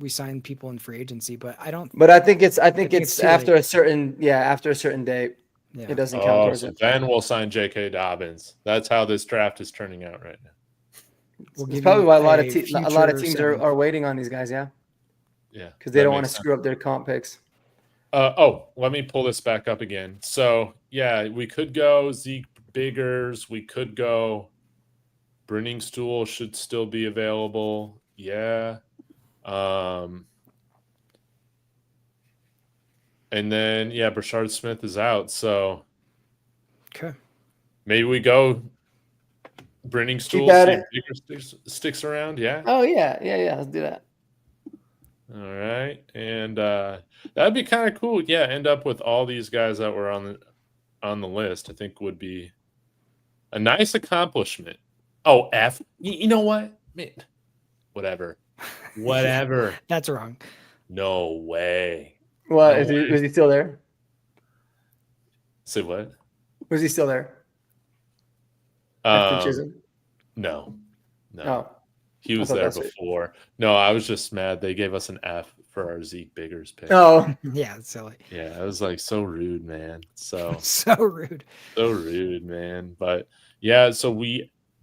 sign people in free agency, but I don't. But I think it's after a certain date. Yeah. It doesn't count towards it. Then we'll sign J.K. Dobbins. That's how this draft is turning out right now. It's probably why a lot of teams are waiting on these guys. Yeah. Yeah. Because they don't want to screw up their comp picks. Let me pull this back up again. So yeah, we could go Zeke Biggers. We could go. Brenningstool should still be available. Yeah. And then Brashard Smith is out. So okay. Maybe we go Brenningstool, Biggers sticks around. Yeah. Oh yeah. Let's do that. All right. And that'd be kind of cool. Yeah, end up with all these guys that were on the list. I think would be a nice accomplishment. Oh, F. You know what? Man, whatever. That's wrong. No way. What? Was he still there? Say what? Was he still there? No. Oh. He was there before. No, I was just mad. They gave us an F for our Zeke Biggers pick. Oh. Yeah, it's silly. Yeah, it was like so rude, man. So rude. So rude, man. But yeah, so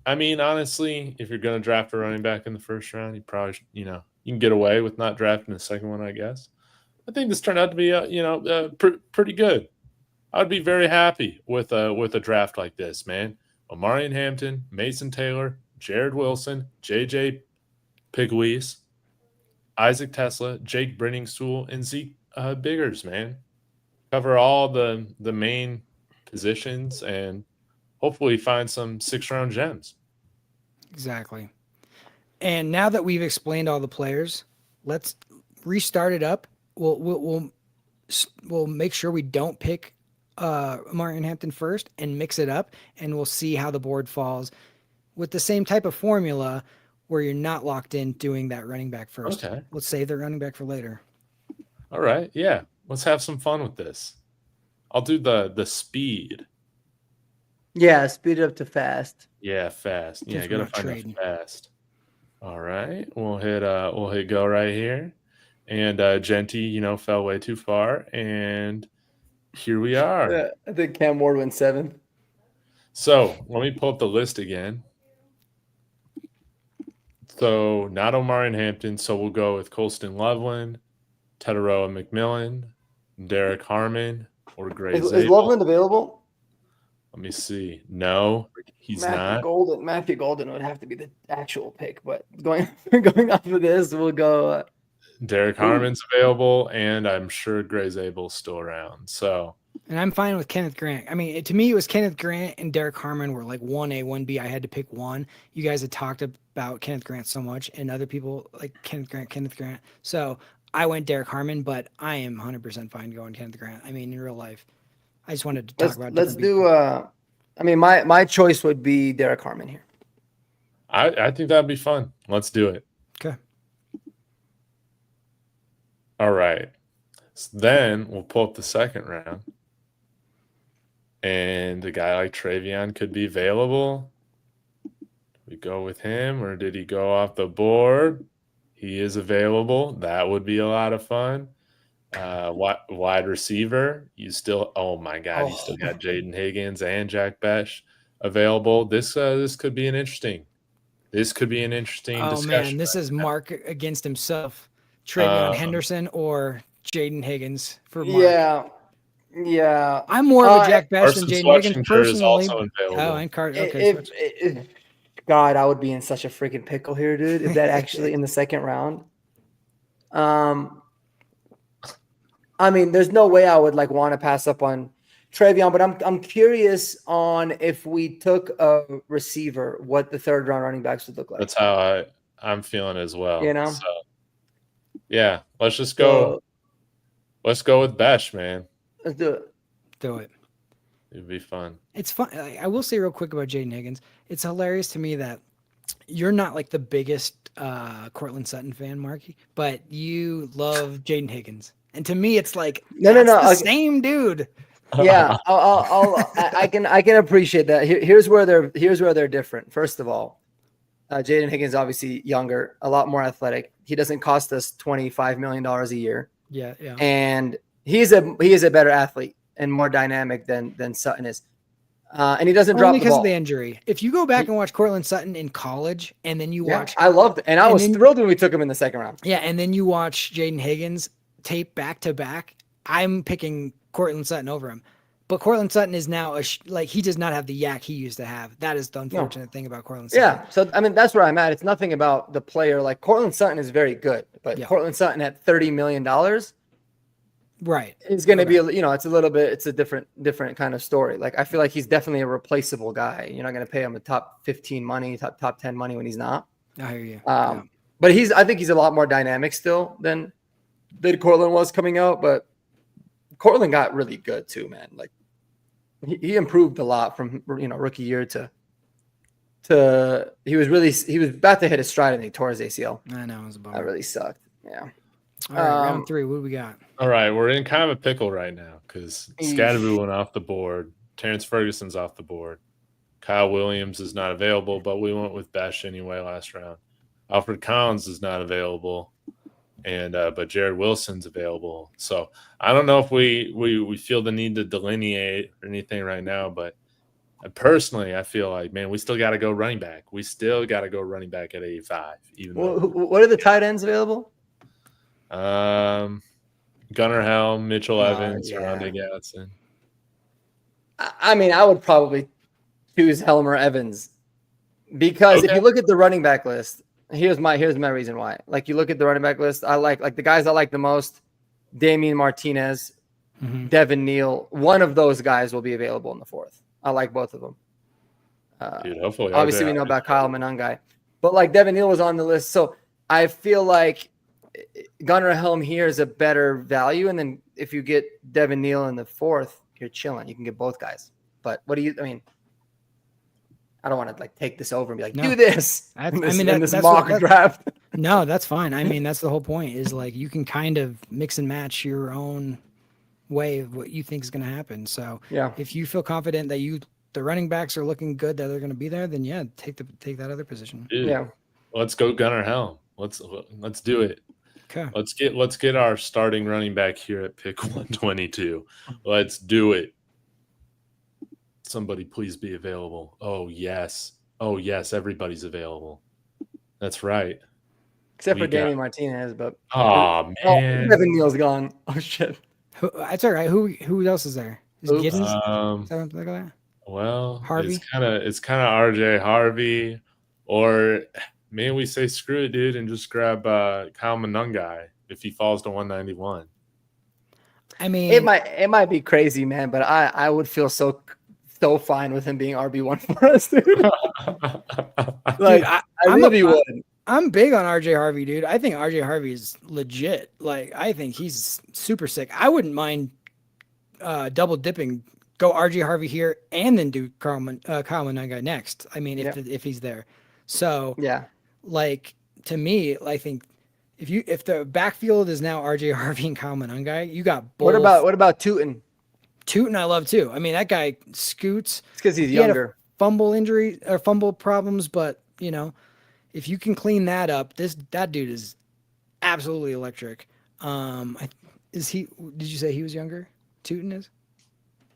honestly, if you're going to draft a running back in the first round, you probably, you can get away with not drafting the second one, I guess. I think this turned out to be, pretty good. I'd be very happy with a draft like this, man. Omarion Hampton, Mason Taylor, Jared Wilson, J.J. Pigwees, Isaac Tesla, Jake Brenningstool, and Zeke Biggers, man. cover all the main positions and hopefully find some 6th-round gems. Exactly. And now that we've explained all the players, let's restart it up. We'll make sure we don't pick Martin Hampton first and mix it up, and we'll see how the board falls with the same type of formula where you're not locked in doing that running back first. Okay. Let's save the running back for later. All right. Yeah. Let's have some fun with this. I'll do the speed. Yeah, speed it up to fast. Yeah, fast. Yeah, gotta find trading. it fast. All right. We'll hit go right here. And Genty, fell way too far. And here we are. Yeah, I think Cam Ward went 7th. So let me pull up the list again. So not Omar and Hampton. So we'll go with Colston Loveland, Tetaroa McMillan, Derek Harmon, or Gray Is Zabel. Loveland available? Let me see. No, he's not. Matthew Golden would have to be the actual pick, but going off of this, we'll go. Derek Harmon's available, and I'm sure Gray Zabel's still around. So, and I'm fine with Kenneth Grant. I mean, to me, it was Kenneth Grant and Derek Harmon were like 1A, 1B. I had to pick one. You guys had talked about Kenneth Grant so much, and other people like Kenneth Grant. So I went Derek Harmon, but I am 100% fine going Kenneth Grant. I mean, in real life, I just wanted to talk about. Let's do. I mean, my choice would be Derek Harmon here. I think that'd be fun. Let's do it. Okay. All right. So then we'll pull up the second round. And a guy like Travion could be available. We go with him, or did he go off the board? He is available. That would be a lot of fun. Wide receiver, you still, oh my God, you still got Jaden Higgins and Jack Besh available. This could be an interesting. This could be an interesting discussion. Oh man, this is Mark against himself. Travion Henderson or Jaden Higgins for Mark. Yeah. I'm more of a Jack Besh than Jaden Higgins personally. Also oh, and okay. God, I would be in such a freaking pickle here, dude. If that actually in the second round. I mean, there's no way I would want to pass up on Travion, but I'm curious on if we took a receiver, what the 3rd round running backs would look like. That's how I'm feeling as well. So, yeah, let's just go. Let's go with Besh, man. Let's do it. Do it. It'd be fun. It's fun. I will say real quick about Jaden Higgins. It's hilarious to me that you're not the biggest Cortland Sutton fan, Marky, but you love Jaden Higgins. And to me, it's the same dude. Yeah, I can appreciate that. Here's where they're different. First of all, Jaden Higgins obviously younger, a lot more athletic. He doesn't cost us $25 million a year. Yeah. And he is a better athlete and more dynamic than Sutton is. And he doesn't drop the ball. Because of the injury. If you go back and watch Cortland Sutton in college, and then you watch, I loved it, and I was thrilled when we took him in the second round. Yeah, and then you watch Jaden Higgins tape back to back. I'm picking Cortland Sutton over him, but Cortland Sutton is now he does not have the yak he used to have. That is the unfortunate thing about Cortland Sutton. Yeah, so I mean that's where I'm at. It's nothing about the player. Cortland Sutton is very good, but Cortland Sutton at $30 million. Right. It's going to be, it's a different kind of story. I feel like he's definitely a replaceable guy. You're not going to pay him a top 15 money, top 10 money when he's not. I hear you. But I think he's a lot more dynamic still than Cortland was coming out. But Cortland got really good too, man. He improved a lot from, rookie year to he was about to hit his stride and he tore his ACL. I know. It was a bummer. That really sucked. Yeah. All right, round 3. What do we got? All right, we're in kind of a pickle right now because Scatterboo went off the board. Terrence Ferguson's off the board. Kyle Williams is not available, but we went with Besh anyway last round. Alfred Collins is not available, and but Jared Wilson's available. So I don't know if we feel the need to delineate or anything right now, but personally, I feel like, man, we still got to go running back. We still got to go running back at 85. What are the tight ends available? Gunnar Helm, Mitchell Evans, Rondé Gadsden. I mean, I would probably choose Helmer Evans because if you look at the running back list, here's my reason why. You look at the running back list, I like the guys I like the most: Damian Martinez, Devin Neal. One of those guys will be available in the 4th. I like both of them. Dude, hopefully. Obviously, we know about Kyle Monangai, but like Devin Neal was on the list, so I feel like Gunnar Helm here is a better value. And then if you get Devin Neal in the 4th, you're chilling. You can get both guys. But what do you? I mean, I don't want to like take this over and be like, do this. In this mock draft. No, that's fine. I mean, that's the whole point. Is like you can kind of mix and match your own way of what you think is going to happen. So yeah, if you feel confident that the running backs are looking good, that they're going to be there, then yeah, take that other position. Dude, yeah, let's go Gunnar Helm. Let's do it. Okay. Let's get our starting running back here at pick 122. Let's do it. Somebody please be available. Oh yes. Everybody's available. That's right. Except for Damian Martinez, but man, Devin Neal's gone. Oh shit. It's all right. Who else is there? Is Giddens? Something like that? Well, Harvey? It's kind of RJ Harvey, or maybe we say screw it, dude, and just grab Kyle Monangai if he falls to 191. I mean, it might be crazy, man, but I would feel so fine with him being RB1 for us, dude. Like, I really would. I'm big on RJ Harvey, dude. I think RJ Harvey is legit. Like, I think he's super sick. I wouldn't mind double dipping. Go RJ Harvey here and then do Kyle Monangai next. I mean, if he's there. So yeah, like to me, I think if the backfield is now RJ Harvey and Kyle Monangai, you got both. What about Tootin? Tootin, I love too. I mean, that guy scoots. It's because he's younger. Had a fumble problems, but you know, if you can clean that up, that dude is absolutely electric. Did you say he was younger? Tootin is?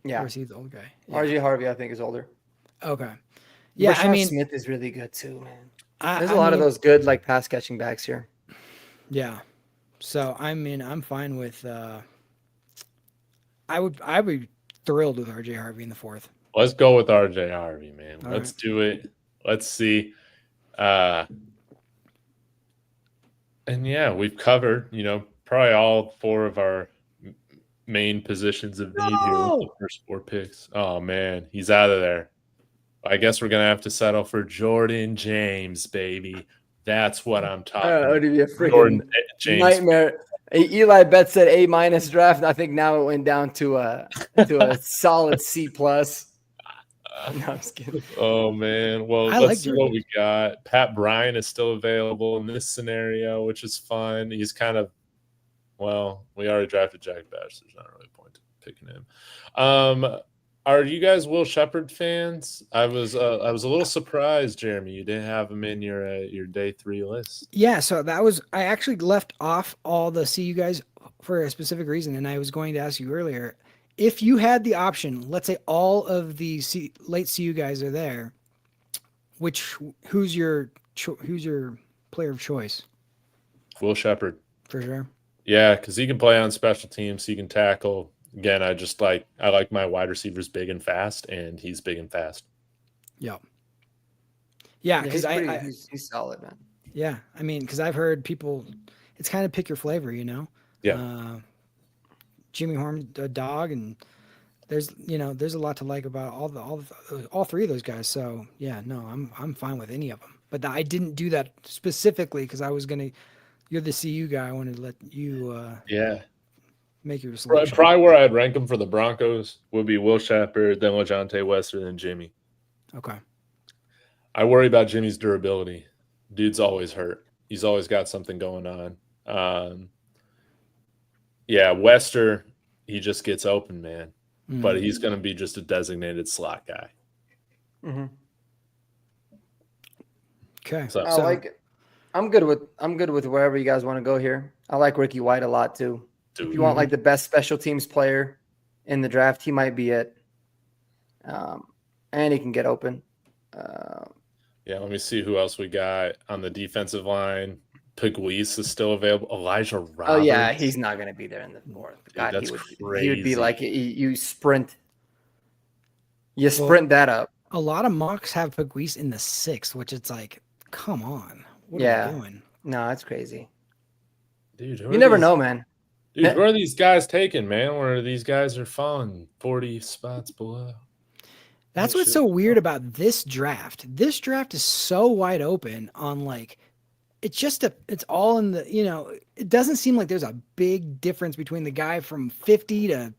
Yeah. Or is he the old guy? Yeah. RJ Harvey, I think, is older. Okay. Yeah, Rashad Smith is really good too, man. There's a lot of those good like pass catching backs here. Yeah. So I mean, I'm fine with. I'd be thrilled with RJ Harvey in the 4th. Let's go with RJ Harvey, man. All Let's right. do it. Let's see. And yeah, we've covered, probably all 4 of our main positions of need here with the first 4 picks. Oh man, he's out of there. I guess we're gonna have to settle for Jordan James, baby. That's what I'm talking about. That would be a freaking nightmare. Eli Bet said A- draft. I think now it went down to a solid C+. No, I'm just kidding. Oh man. Well, let's see what we got. Pat Bryant is still available in this scenario, which is fun. He's kind of we already drafted Jack Bash. There's not really a point to picking him. Are you guys Will Shepherd fans? I was a little surprised, Jeremy, you didn't have him in your day 3 list. Yeah, so I actually left off all the CU guys for a specific reason, and I was going to ask you earlier, if you had the option, let's say all of the late CU guys are there, who's your player of choice? Will Shepherd. For sure. Yeah, because he can play on special teams, he can tackle. Again, I like my wide receivers big and fast, and he's big and fast. Yeah. Yeah, because he's solid, man. Yeah, I mean, because I've heard people, it's kind of pick your flavor, Yeah. Jimmy Horn, a dog, and there's a lot to like about all 3 of those guys. So yeah, no, I'm fine with any of them. But I didn't do that specifically because I was gonna. You're the CU guy. I wanted to let you. Make your selection. Probably where I'd rank him for the Broncos would be Will Shepherd, then LeJontay Wester, then Jimmy. Okay. I worry about Jimmy's durability. Dude's always hurt. He's always got something going on. Yeah, Wester, he just gets open, man. Mm-hmm. But he's going to be just a designated slot guy. Mm-hmm. Okay. So I like it. I'm good with wherever you guys want to go here. I like Ricky White a lot too. Dude. If you want like the best special teams player in the draft, he might be it. And he can get open. Yeah, let me see who else we got on the defensive line. Pugliese is still available. Elijah Roberts. Oh yeah, he's not going to be there in the 4th. God, that's crazy. He would be like you sprint. You sprint that up. A lot of mocks have Pugliese in the 6th, which it's like, come on, what are you doing? No, that's crazy. Dude, you never know, man. Dude, where are these guys taken, man? Where these guys are falling 40 spots below? That's what's so weird about this draft. This draft is so wide open on like it's all in the, it doesn't seem like there's a big difference between the guy from 50 to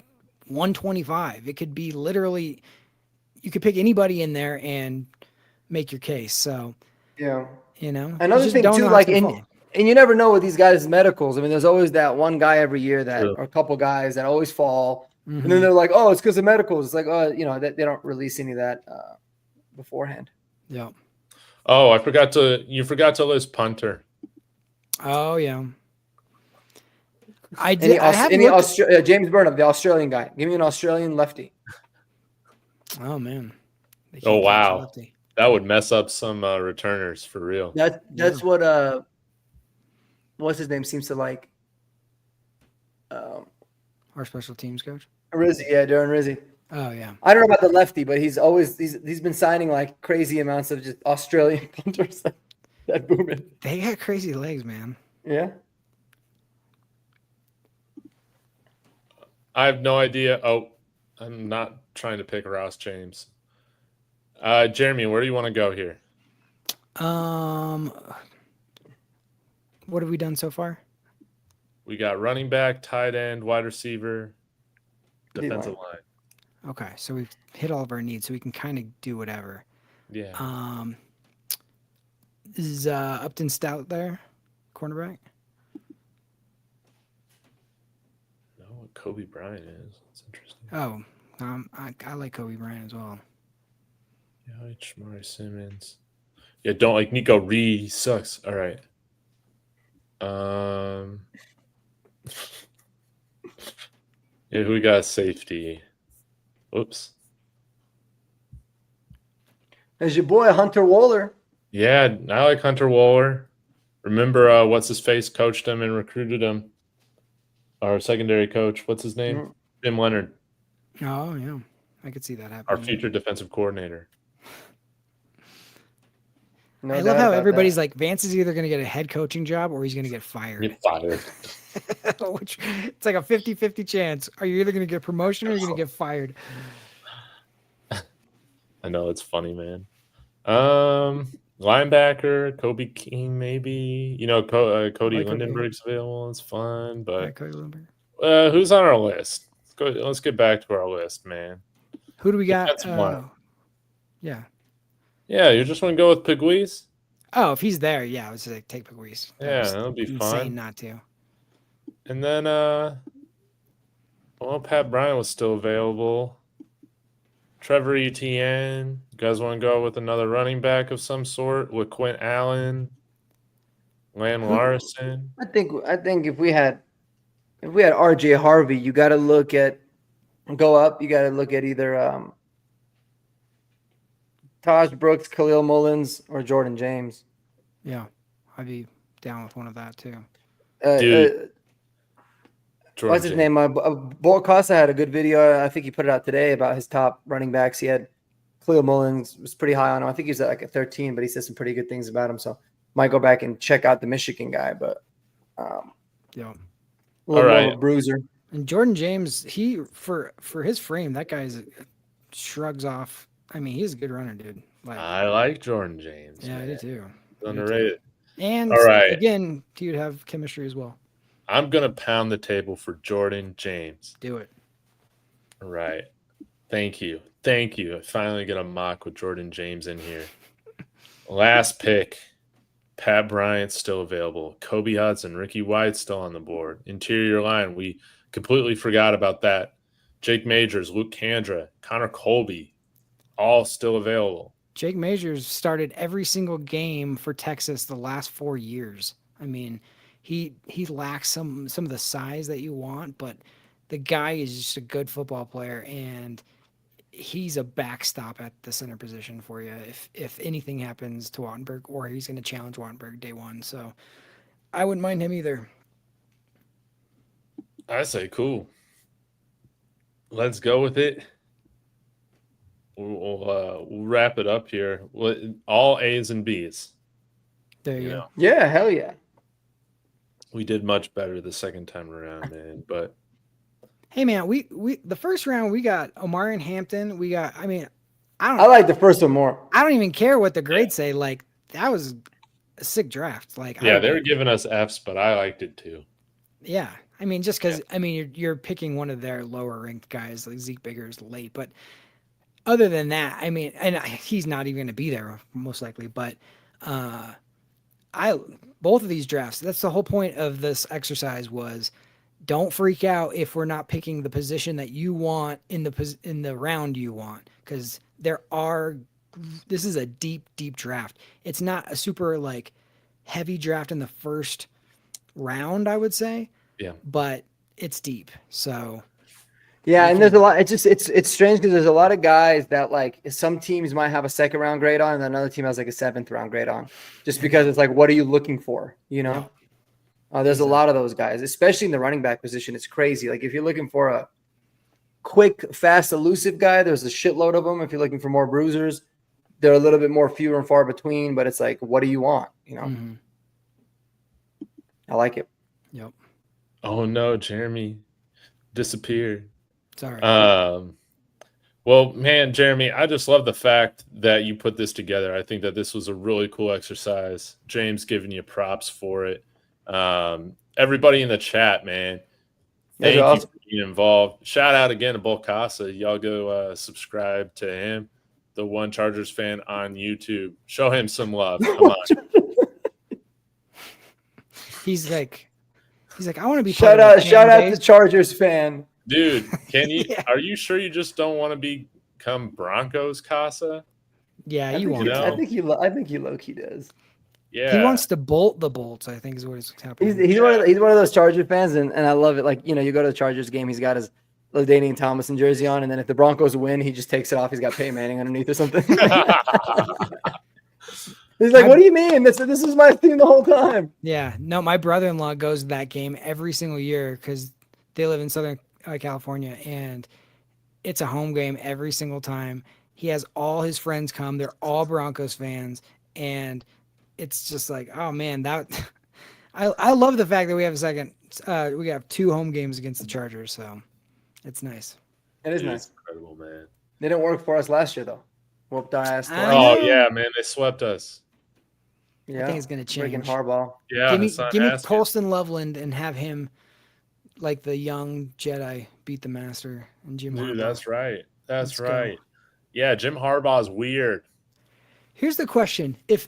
125. It could be literally, you could pick anybody in there and make your case. So, yeah, another thing too, like, and you never know with these guys' medicals. I mean, there's always that one guy every year or a couple guys that always fall. Mm-hmm. And then they're like, oh, it's because of medicals. It's like, they don't release any of that beforehand. Yeah. Oh, you forgot to list punter. Oh, yeah. I did. James Burnham, the Australian guy. Give me an Australian lefty. Oh, man. Oh, wow. That would mess up some returners for real. That's what what's his name seems to like. Our special teams coach? Rizzi, yeah, Darren Rizzi. Oh, yeah. I don't know about the lefty, but he's been signing like crazy amounts of just Australian punters that boom in. They got crazy legs, man. Yeah. I have no idea. Oh, I'm not trying to pick Ross James. Jeremy, where do you want to go here? What have we done so far? We got running back, tight end, wide receiver, defensive line. Okay, so we've hit all of our needs, so we can kind of do whatever. Yeah. Is Upton Stout there, cornerback? No, what Kobe Bryant is. That's interesting. Oh, I like Kobe Bryant as well. Yeah, Shamari Simmons. Yeah, don't like Nico Reed. He sucks. All right. Yeah, who we got safety? Whoops. There's your boy Hunter Wohler. Yeah, I like Hunter Wohler. Remember, what's his face coached him and recruited him? Our secondary coach, what's his name? Jim Leonard. Oh yeah, I could see that happening. Our future defensive coordinator. I love how everybody's like, Vance is either going to get a head coaching job or he's going to get fired. Which it's like a 50-50 chance. Are you either going to get a promotion or you're going to get fired? I know, it's funny, man. Linebacker, Kobe King, maybe. Cody Lindenberg's available. It's fun, but Cody Lindenberg. Who's on our list? Let's get back to our list, man. Who do we got? Yeah. Yeah, you just want to go with Pegues? Oh, if he's there, yeah, I would say take Pegues. That'll be fun. Insane not to. And then, Pat Bryant was still available. Trevor Etienne. You guys want to go with another running back of some sort? With Quint Allen, Lan Larson. I think if we had RJ Harvey, you got to look at either Taj Brooks, Khalil Mullins, or Jordan James. Yeah, I'd be down with one of that too. What's his name? Bolt Costa had a good video. I think he put it out today about his top running backs. He had Khalil Mullins was pretty high on him. I think he was at like a 13, but he said some pretty good things about him. So might go back and check out the Michigan guy. But yeah, a little more of a bruiser. And Jordan James, he for his frame, that guy's shrugs off. I mean, he's a good runner, dude. I like Jordan James. Yeah, I do too. Underrated. And again, he would have chemistry as well. I'm going to pound the table for Jordan James. Do it. All right. Thank you. I finally get a mock with Jordan James in here. Last pick. Pat Bryant's still available. Kobe Hudson, Ricky White still on the board. Interior line, we completely forgot about that. Jake Majors, Luke Kandra, Connor Colby, all still available. Jake Majors started every single game for Texas the last 4 years. I mean, he lacks some of the size that you want, but the guy is just a good football player, and he's a backstop at the center position for you if anything happens to Wattenberg, or he's going to challenge Wattenberg day one. So I wouldn't mind him either. I say cool. Let's go with it. We'll wrap it up here. All A's and B's. There you go. Yeah, hell yeah. We did much better the second time around, man. But hey, man, we the first round we got Omarion Hampton. We got. I mean, I like the first one more. I don't even care what the grades say. Like that was a sick draft. Like yeah, they were giving us Fs, but I liked it too. Yeah, I mean, just because I mean you're picking one of their lower ranked guys like Zeke Bigger's late, but other than that, I mean, and he's not even going to be there most likely. But both of these drafts. That's the whole point of this exercise was. Don't freak out if we're not picking the position that you want in the round you want, because this is a deep draft. It's not a super like heavy draft in the first round, I would say. Yeah. But it's deep. So yeah, and there's a lot. It's strange because there's a lot of guys that like some teams might have a second round grade on, and another team has like a 7th round grade on, just because it's like, what are you looking for? You know. Yeah. There's a lot of those guys, especially in the running back position. It's crazy. Like if you're looking for a quick, fast, elusive guy, there's a shitload of them. If you're looking for more bruisers, they're a little bit more fewer and far between. But it's like, what do you want? You know. Mm-hmm. I like it. Yep. Oh no, Jeremy disappeared. Sorry. Well, man, Jeremy, I just love the fact that you put this together. I think that this was a really cool exercise. James giving you props for it. Everybody in the chat, man, thank you for being involved. Shout out again to Bo Casa. Y'all go subscribe to him, the One Chargers fan on YouTube. Show him some love. Come on. He's like, I want to be shout out to Chargers fan, dude. Can you? Yeah. Are you sure you just don't want to become Broncos Casa? Yeah, you want. I think he low key does. Yeah. He wants to bolt the bolts, I think is what is happening. He's one of those Chargers fans, and I love it. Like, you know, you go to the Chargers game, he's got his LaDainian Tomlinson jersey on, and then if the Broncos win, he just takes it off. He's got Peyton Manning underneath or something. He's like, what do you mean? This is my theme the whole time. Yeah. No, my brother-in-law goes to that game every single year because they live in Southern California, and it's a home game every single time. He has all his friends come. They're all Broncos fans, and it's just like, oh man, that I love the fact that we have we have 2 home games against the Chargers, so it's nice. It is nice. Incredible, man. They didn't work for us last year though. Whooped our ass. Oh yeah, man, they swept us. Yeah, I think it's gonna change. Freaking Harbaugh. Yeah, give me Colston Loveland and have him like the young Jedi beat the master and Jim Harbaugh. That's right. Let's right. Go. Yeah, Jim Harbaugh is weird. Here's the question: if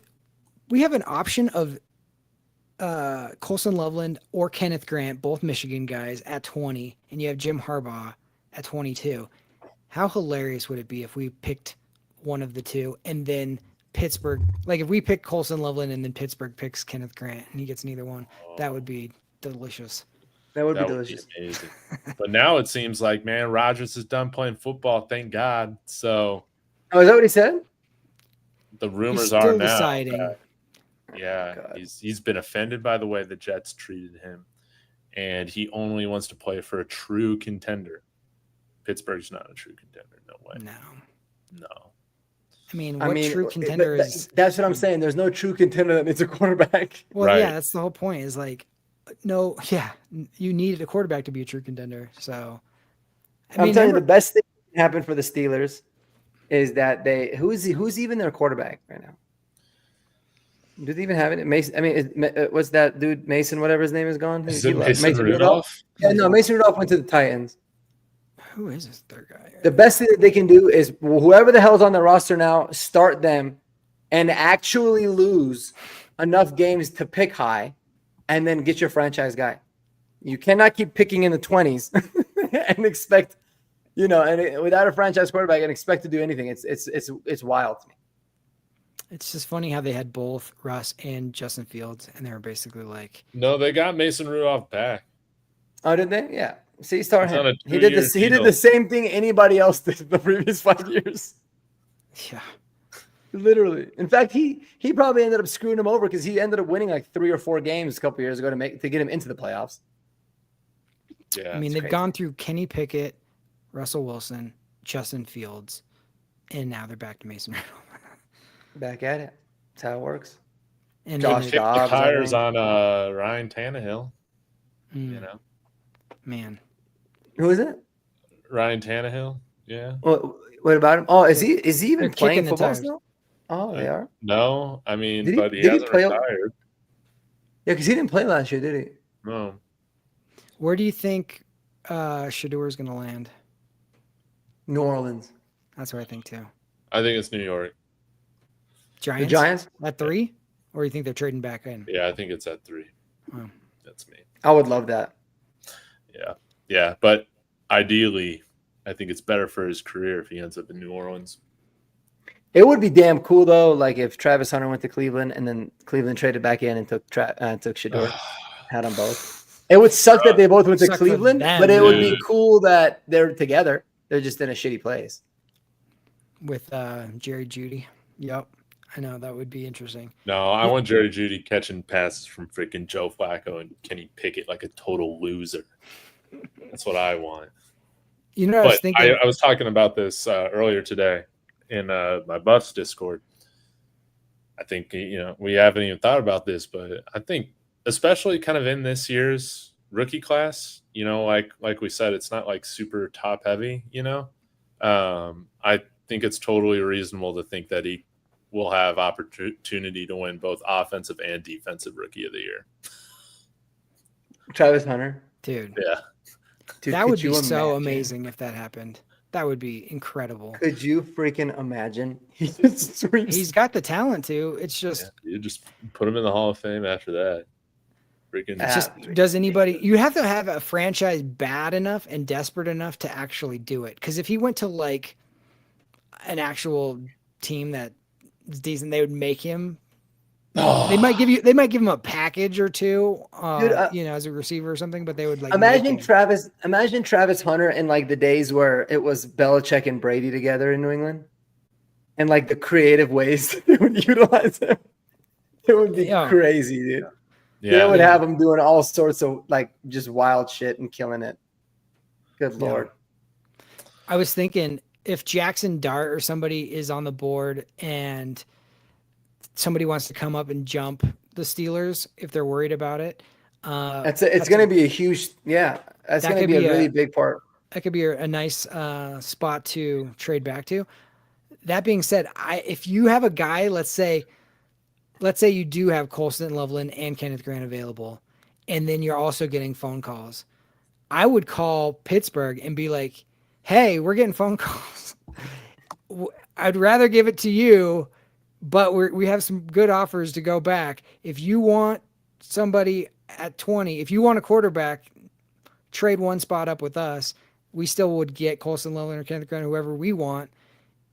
we have an option of Colston Loveland or Kenneth Grant, both Michigan guys, at 20, and you have Jim Harbaugh at 22, how hilarious would it be if we picked one of the two and then Pittsburgh, like if we pick Colston Loveland and then Pittsburgh picks Kenneth Grant and he gets neither one, that would be delicious. That would be delicious. Be amazing. But now it seems like, man, Rodgers is done playing football. Thank God. So. Oh, is that what he said? The rumors are now. Deciding. Yeah, he's been offended by the way the Jets treated him, and he only wants to play for a true contender. Pittsburgh's not a true contender. No way. No. I mean, true contender is? That's what I'm saying. There's no true contender that needs a quarterback. Well, right. Yeah, that's the whole point. Is like, no, yeah, you needed a quarterback to be a true contender. So, I'm telling you, the best thing that happened for the Steelers is that who's even their quarterback right now? Do they even have it? Mason. I mean, what's that dude? Mason, whatever his name is gone. Is it Mason Rudolph? Yeah, no, Mason Rudolph went to the Titans. Who is this third guy? The best thing that they can do is whoever the hell's on the roster now, start them and actually lose enough games to pick high and then get your franchise guy. You cannot keep picking in the 20s and expect, without a franchise quarterback and expect to do anything. It's wild to me. It's just funny how they had both Russ and Justin Fields, and they were basically like... No, they got Mason Rudolph back. Oh, did they? Yeah. See, start him. He did the same thing anybody else did the previous 5 years. Yeah. Literally. In fact, he probably ended up screwing him over because he ended up winning like 3 or 4 games a couple years ago to get him into the playoffs. Yeah. I mean, they've gone through Kenny Pickett, Russell Wilson, Justin Fields, and now they're back to Mason Rudolph. Back at it. That's how it works. And Josh hires on Ryan Tannehill. Man. Who is it? Ryan Tannehill. Yeah. What about him? Oh, is he even They're playing kicking the football tires. still? Oh, they are. No, I mean, Did he he hasn't play? retired. Yeah, because he didn't play last year, did he? No. Where do you think Shador is going to land? New Orleans. That's what I think too. I think it's New York. Giants? The Giants? At 3? Or you think they're trading back in? Yeah, I think it's at 3. Oh. That's me. I would love that. Yeah. Yeah. But ideally, I think it's better for his career if he ends up in New Orleans. It would be damn cool though, like if Travis Hunter went to Cleveland and then Cleveland traded back in and took Shador, had them both. It would suck that they both went to Cleveland, but it would be cool that they're together. They're just in a shitty place. With Jerry Jeudy. Yep. I know, that would be interesting. No, I want Jerry Jeudy catching passes from freaking Joe Flacco and Kenny Pickett like a total loser. That's what I want. You know, I was thinking. I was talking about this earlier today in my Buffs Discord. I think, we haven't even thought about this, but I think especially kind of in this year's rookie class, like we said, it's not like super top heavy, I think it's totally reasonable to think that he will have opportunity to win both offensive and defensive rookie of the year. Travis Hunter. Dude. Yeah. Dude, that would be so amazing if that happened. That would be incredible. Could you freaking imagine? He's got the talent to. It's just you just put him in the Hall of Fame after that. Freaking it's just does anybody you have to have a franchise bad enough and desperate enough to actually do it. Because if he went to like an actual team that is decent, they would make him. They might give him a package or two, Dude, as a receiver or something, but they would like imagine Travis Hunter in like the days where it was Belichick and Brady together in New England, and like the creative ways that they would utilize him. It would be crazy, dude. Yeah, they would have him doing all sorts of like just wild shit and killing it. Good Lord. I was thinking if Jackson Dart or somebody is on the board and somebody wants to come up and jump the Steelers if they're worried about it. It's going to be a huge, that's going to be a really big part. That could be a nice spot to trade back to. That being said, if you have a guy, let's say you do have Colston Loveland and Kenneth Grant available, and then you're also getting phone calls. I would call Pittsburgh and be like, hey, we're getting phone calls. I'd rather give it to you, but we have some good offers to go back. If you want somebody at 20, if you want a quarterback, trade one spot up with us. We still would get Colston Loveland or Kenneth Grant, whoever we want,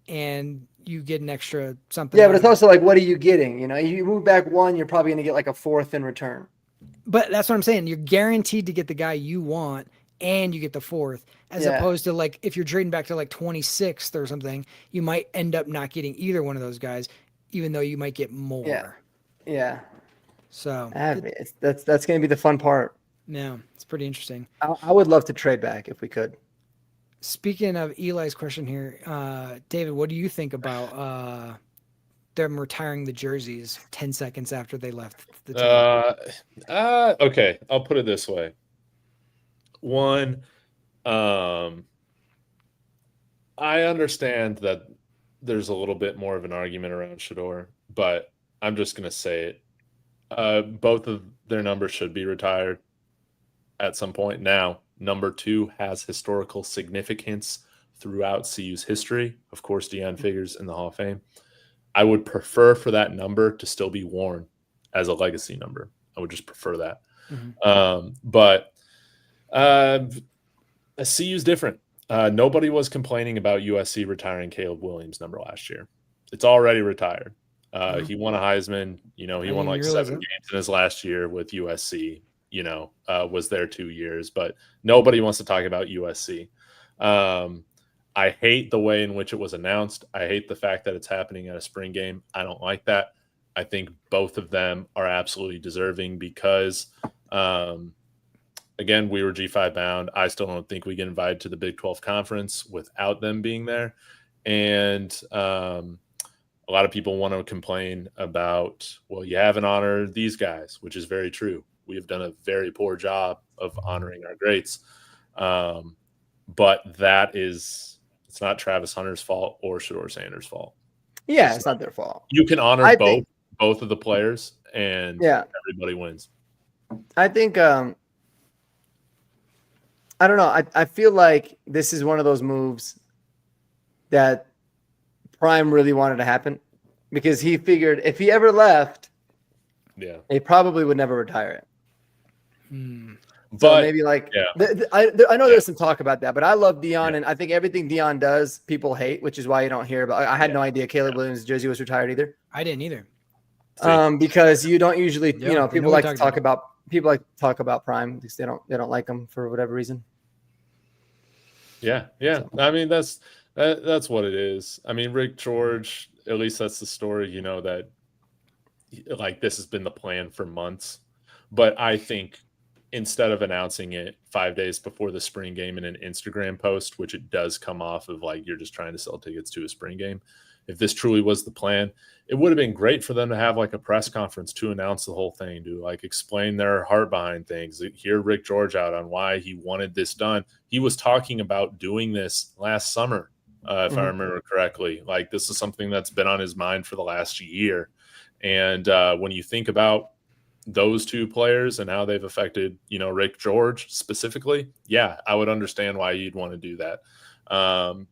and you get an extra something. Yeah, but it's also like, what are you getting? You move back one, you're probably going to get like a fourth in return. But that's what I'm saying. You're guaranteed to get the guy you want, and you get the fourth, as opposed to like if you're trading back to like 26th or something, you might end up not getting either one of those guys, even though you might get more. Yeah. So that's going to be the fun part. Yeah, it's pretty interesting. I would love to trade back if we could. Speaking of Eli's question here, David, what do you think about them retiring the jerseys 10 seconds after they left the team? Okay, I'll put it this way. One, I understand that there's a little bit more of an argument around Shador, but I'm just going to say it. Both of their numbers should be retired at some point. Now, number 2 has historical significance throughout CU's history. Of course, Deion figures in the Hall of Fame. I would prefer for that number to still be worn as a legacy number. I would just prefer that. Mm-hmm. But CU's different. Nobody was complaining about USC retiring Caleb Williams' number last year. It's already retired. He won a Heisman. He won like 7 games in his last year with USC. Was there 2 years, but nobody wants to talk about USC. I hate the way in which it was announced. I hate the fact that it's happening at a spring game. I don't like that. I think both of them are absolutely deserving because, again, we were G5 bound. I still don't think we get invited to the Big 12 conference without them being there. And a lot of people want to complain about, well, you haven't honored these guys, which is very true. we have done a very poor job of honoring our greats. But it's not Travis Hunter's fault or Shedeur Sanders' fault. Yeah, it's not their fault. You can honor both of the players, and everybody wins. I think I don't know. I feel like this is one of those moves that Prime really wanted to happen because he figured if he ever left, he probably would never retire it. So maybe I know there's some talk about that, but I love Deion, and I think everything Deion does, people hate, which is why you don't hear about. I had no idea Caleb Williams' jersey was retired either. I didn't either. Because you don't usually, people like to talk about Prime because they don't like him for whatever reason. Yeah. So. I mean, that's what it is. I mean, Rick George, at least that's the story, that like this has been the plan for months. But I think instead of announcing it 5 days before the spring game in an Instagram post, which it does come off of like you're just trying to sell tickets to a spring game, if this truly was the plan, it would have been great for them to have like a press conference to announce the whole thing, to like explain their heart behind things, hear Rick George out on why he wanted this done. He was talking about doing this last summer, if I remember correctly. Like this is something that's been on his mind for the last year. And when you think about those two players and how they've affected, Rick George specifically, I would understand why you'd want to do that.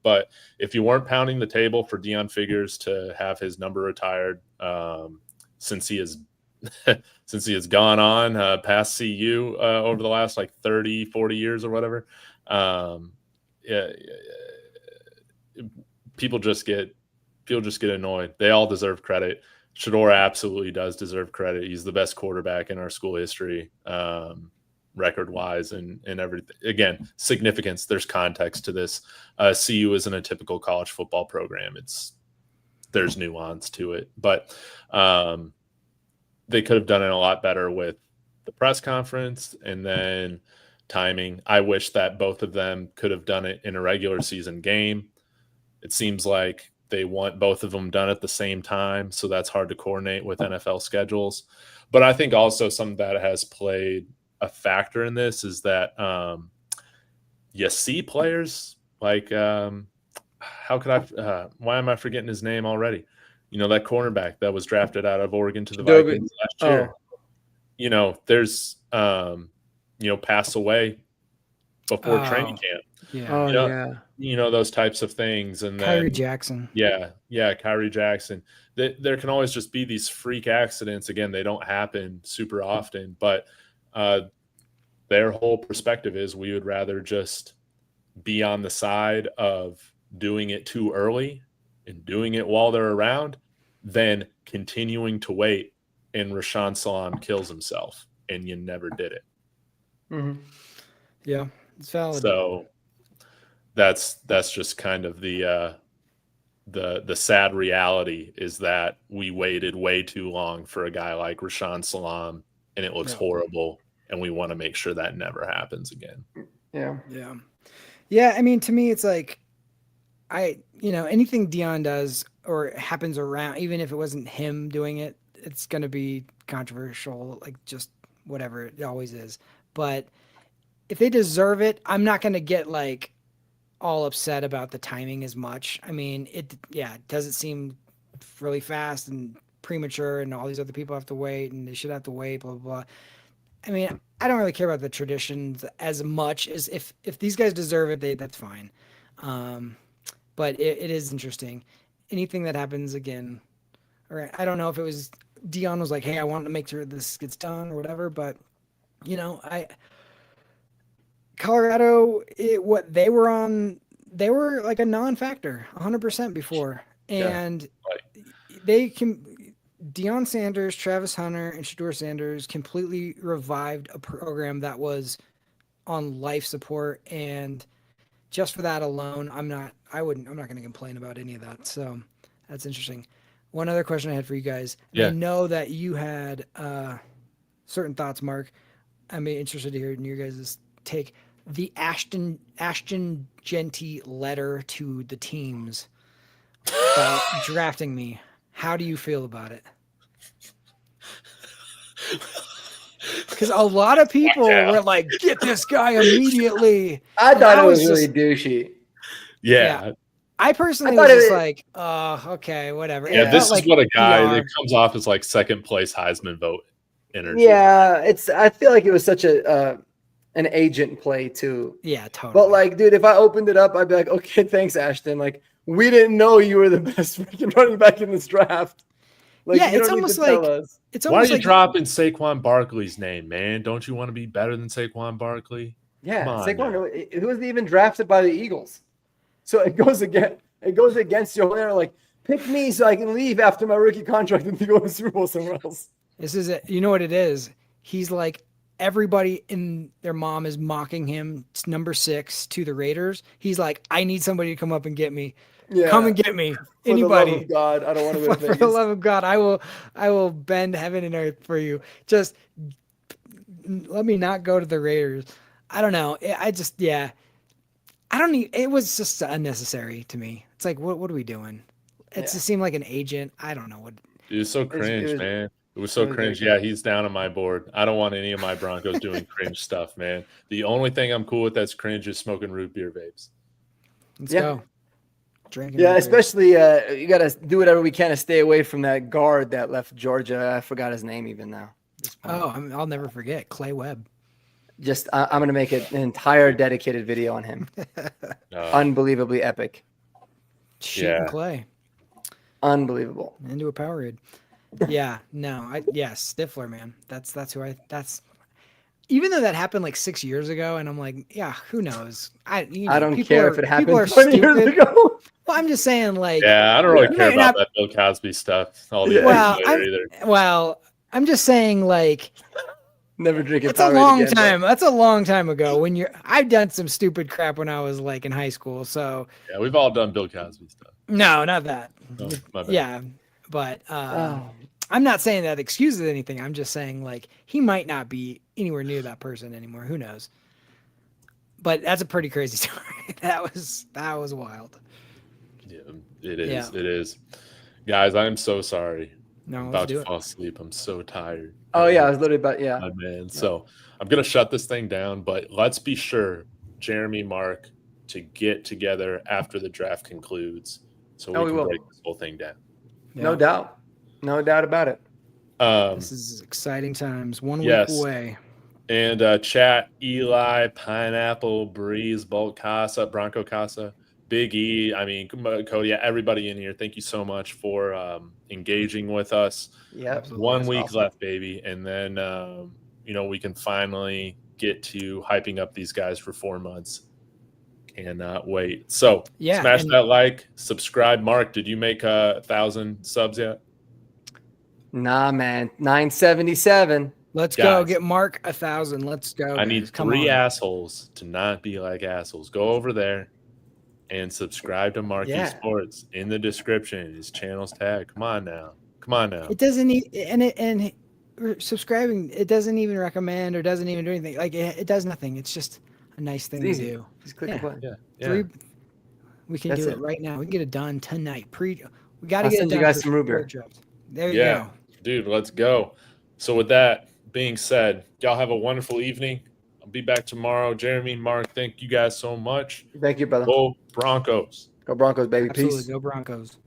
But if you weren't pounding the table for Deion Figures to have his number retired, since he has gone on past CU over the last like 30, 40 years or whatever, people just get annoyed. They all deserve credit. Shedeur absolutely does deserve credit. He's the best quarterback in our school history, record-wise and everything. Again, significance. There's context to this. CU isn't a typical college football program. There's nuance to it. But they could have done it a lot better with the press conference and then timing. I wish that both of them could have done it in a regular season game. It seems like they want both of them done at the same time, so that's hard to coordinate with NFL schedules. But I think also something that has played a factor in this is that you see players like why am I forgetting his name already? That cornerback that was drafted out of Oregon to the Vikings last year. There's pass away before training camp. Those types of things. And then Kyrie Jackson. Kyrie Jackson. There can always just be these freak accidents. Again, they don't happen super often, but their whole perspective is we would rather just be on the side of doing it too early and doing it while they're around than continuing to wait and Rashaan Salaam kills himself and you never did it. Mm-hmm. Yeah, it's valid. So that's just kind of the sad reality is that we waited way too long for a guy like Rashaan Salaam and it looks horrible. And we want to make sure that never happens again. Yeah. I mean, to me, it's like, anything Deion does or happens around, even if it wasn't him doing it, it's going to be controversial, like just whatever it always is. But if they deserve it, I'm not going to get like all upset about the timing as much. I mean, does it seem really fast and premature and all these other people have to wait and they should have to wait, blah, blah, blah. I mean, I don't really care about the traditions as much as if these guys deserve it, that's fine. But it is interesting. Anything that happens again, or I don't know if it was Deion was like, hey, I want to make sure this gets done or whatever, but Colorado, they were like a non-factor 100% before. And they can, Deion Sanders, Travis Hunter, and Shedeur Sanders completely revived a program that was on life support. And just for that alone, I'm not going to complain about any of that. So that's interesting. One other question I had for you guys. I know that you had certain thoughts, Mark. I'm interested to hear your guys' take. The Ashton Genty letter to the teams about drafting me. How do you feel about it? because a lot of people were like, "Get this guy immediately." I thought it was really douchey. Yeah. I personally was just like, okay, whatever. Yeah, this is what a guy that comes off as like second place Heisman vote energy. Yeah, I feel like it was such an agent play too. Yeah, totally. But like, dude, if I opened it up, I'd be like, okay, thanks, Ashton. Like, we didn't know you were the best freaking running back in this draft. Like, yeah, it's almost like why are you dropping Saquon Barkley's name, man? Don't you want to be better than Saquon Barkley? Yeah, Saquon. Who was even drafted by the Eagles? So it goes against your whole like, pick me so I can leave after my rookie contract and go to the Super Bowl somewhere else. This is it. You know what it is? He's like, everybody in their mom is mocking him. It's number 6 to the Raiders. He's like, I need somebody to come up and get me. Yeah. Come and get me. Anybody. For the love of God, I don't want to go to Vegas. For the love of God, I will bend heaven and earth for you. Just let me not go to the Raiders. I don't know. I don't need. It was just unnecessary to me. It's like, what are we doing? It just seemed like an agent. I don't know what. It was so cringe, man. It was so cringe. Yeah, he's down on my board. I don't want any of my Broncos doing cringe stuff, man. The only thing I'm cool with that's cringe is smoking root beer vapes. Let's go. Drinking. Yeah, especially you got to do whatever we can to stay away from that guard that left Georgia. I forgot his name even now. I'll never forget Clay Webb. Just I'm gonna make an entire dedicated video on him. Unbelievably epic. Shooting Clay. Unbelievable. Into a Powerade. Yeah, no, Stifler, man. That's who that's. Even though that happened like 6 years ago, and I'm like, yeah, who knows? I don't care if it happened 20 years ago. Well, I'm just saying, like, yeah, I don't really care about that Bill Cosby stuff. I'm just saying, like, never drink it. That's a long time. That's a long time ago. I've done some stupid crap when I was like in high school. So yeah, we've all done Bill Cosby stuff. No, not that. Oh, my bad. Yeah, but I'm not saying that excuses anything. I'm just saying like he might not be anywhere near that person anymore. Who knows? But that's a pretty crazy story. That was wild. Yeah, it is. Yeah. It is. Guys, I'm so sorry. No, I'm about to fall asleep. I'm so tired. Oh yeah, I was literally about man. So I'm gonna shut this thing down, but let's be sure, Jeremy, Mark, to get together after the draft concludes, so we can break this whole thing down. Yeah. No doubt about it. This is exciting times. 1 week away. And chat, Eli, Pineapple, Breeze, Bolt Casa, Bronco Casa, Big E, I mean, Cody, everybody in here, thank you so much for engaging with us. Yeah, 1 week left, baby. And then, we can finally get to hyping up these guys for 4 months. Cannot wait. So smash that like, subscribe. Mark, did you make 1,000 subs yet? Nah, man. 977. Let's go get Mark 1,000. Let's go. I need 3 assholes to not be like assholes. Go over there and subscribe to Marcky Sports. In the description, his channel's tag. Come on now. It doesn't and subscribing, it doesn't even recommend or doesn't even do anything. Like it does nothing. It's just a nice thing to do. Just click the button. Yeah. We can do it right now. We can get it done tonight. We got to get it done. Send you guys some root beer. There you go. Dude, let's go. So with that being said, y'all have a wonderful evening. I'll be back tomorrow. Jeremy, Mark, thank you guys so much. Thank you, brother. Go Broncos. Go Broncos, baby. Absolutely. Peace. Go Broncos.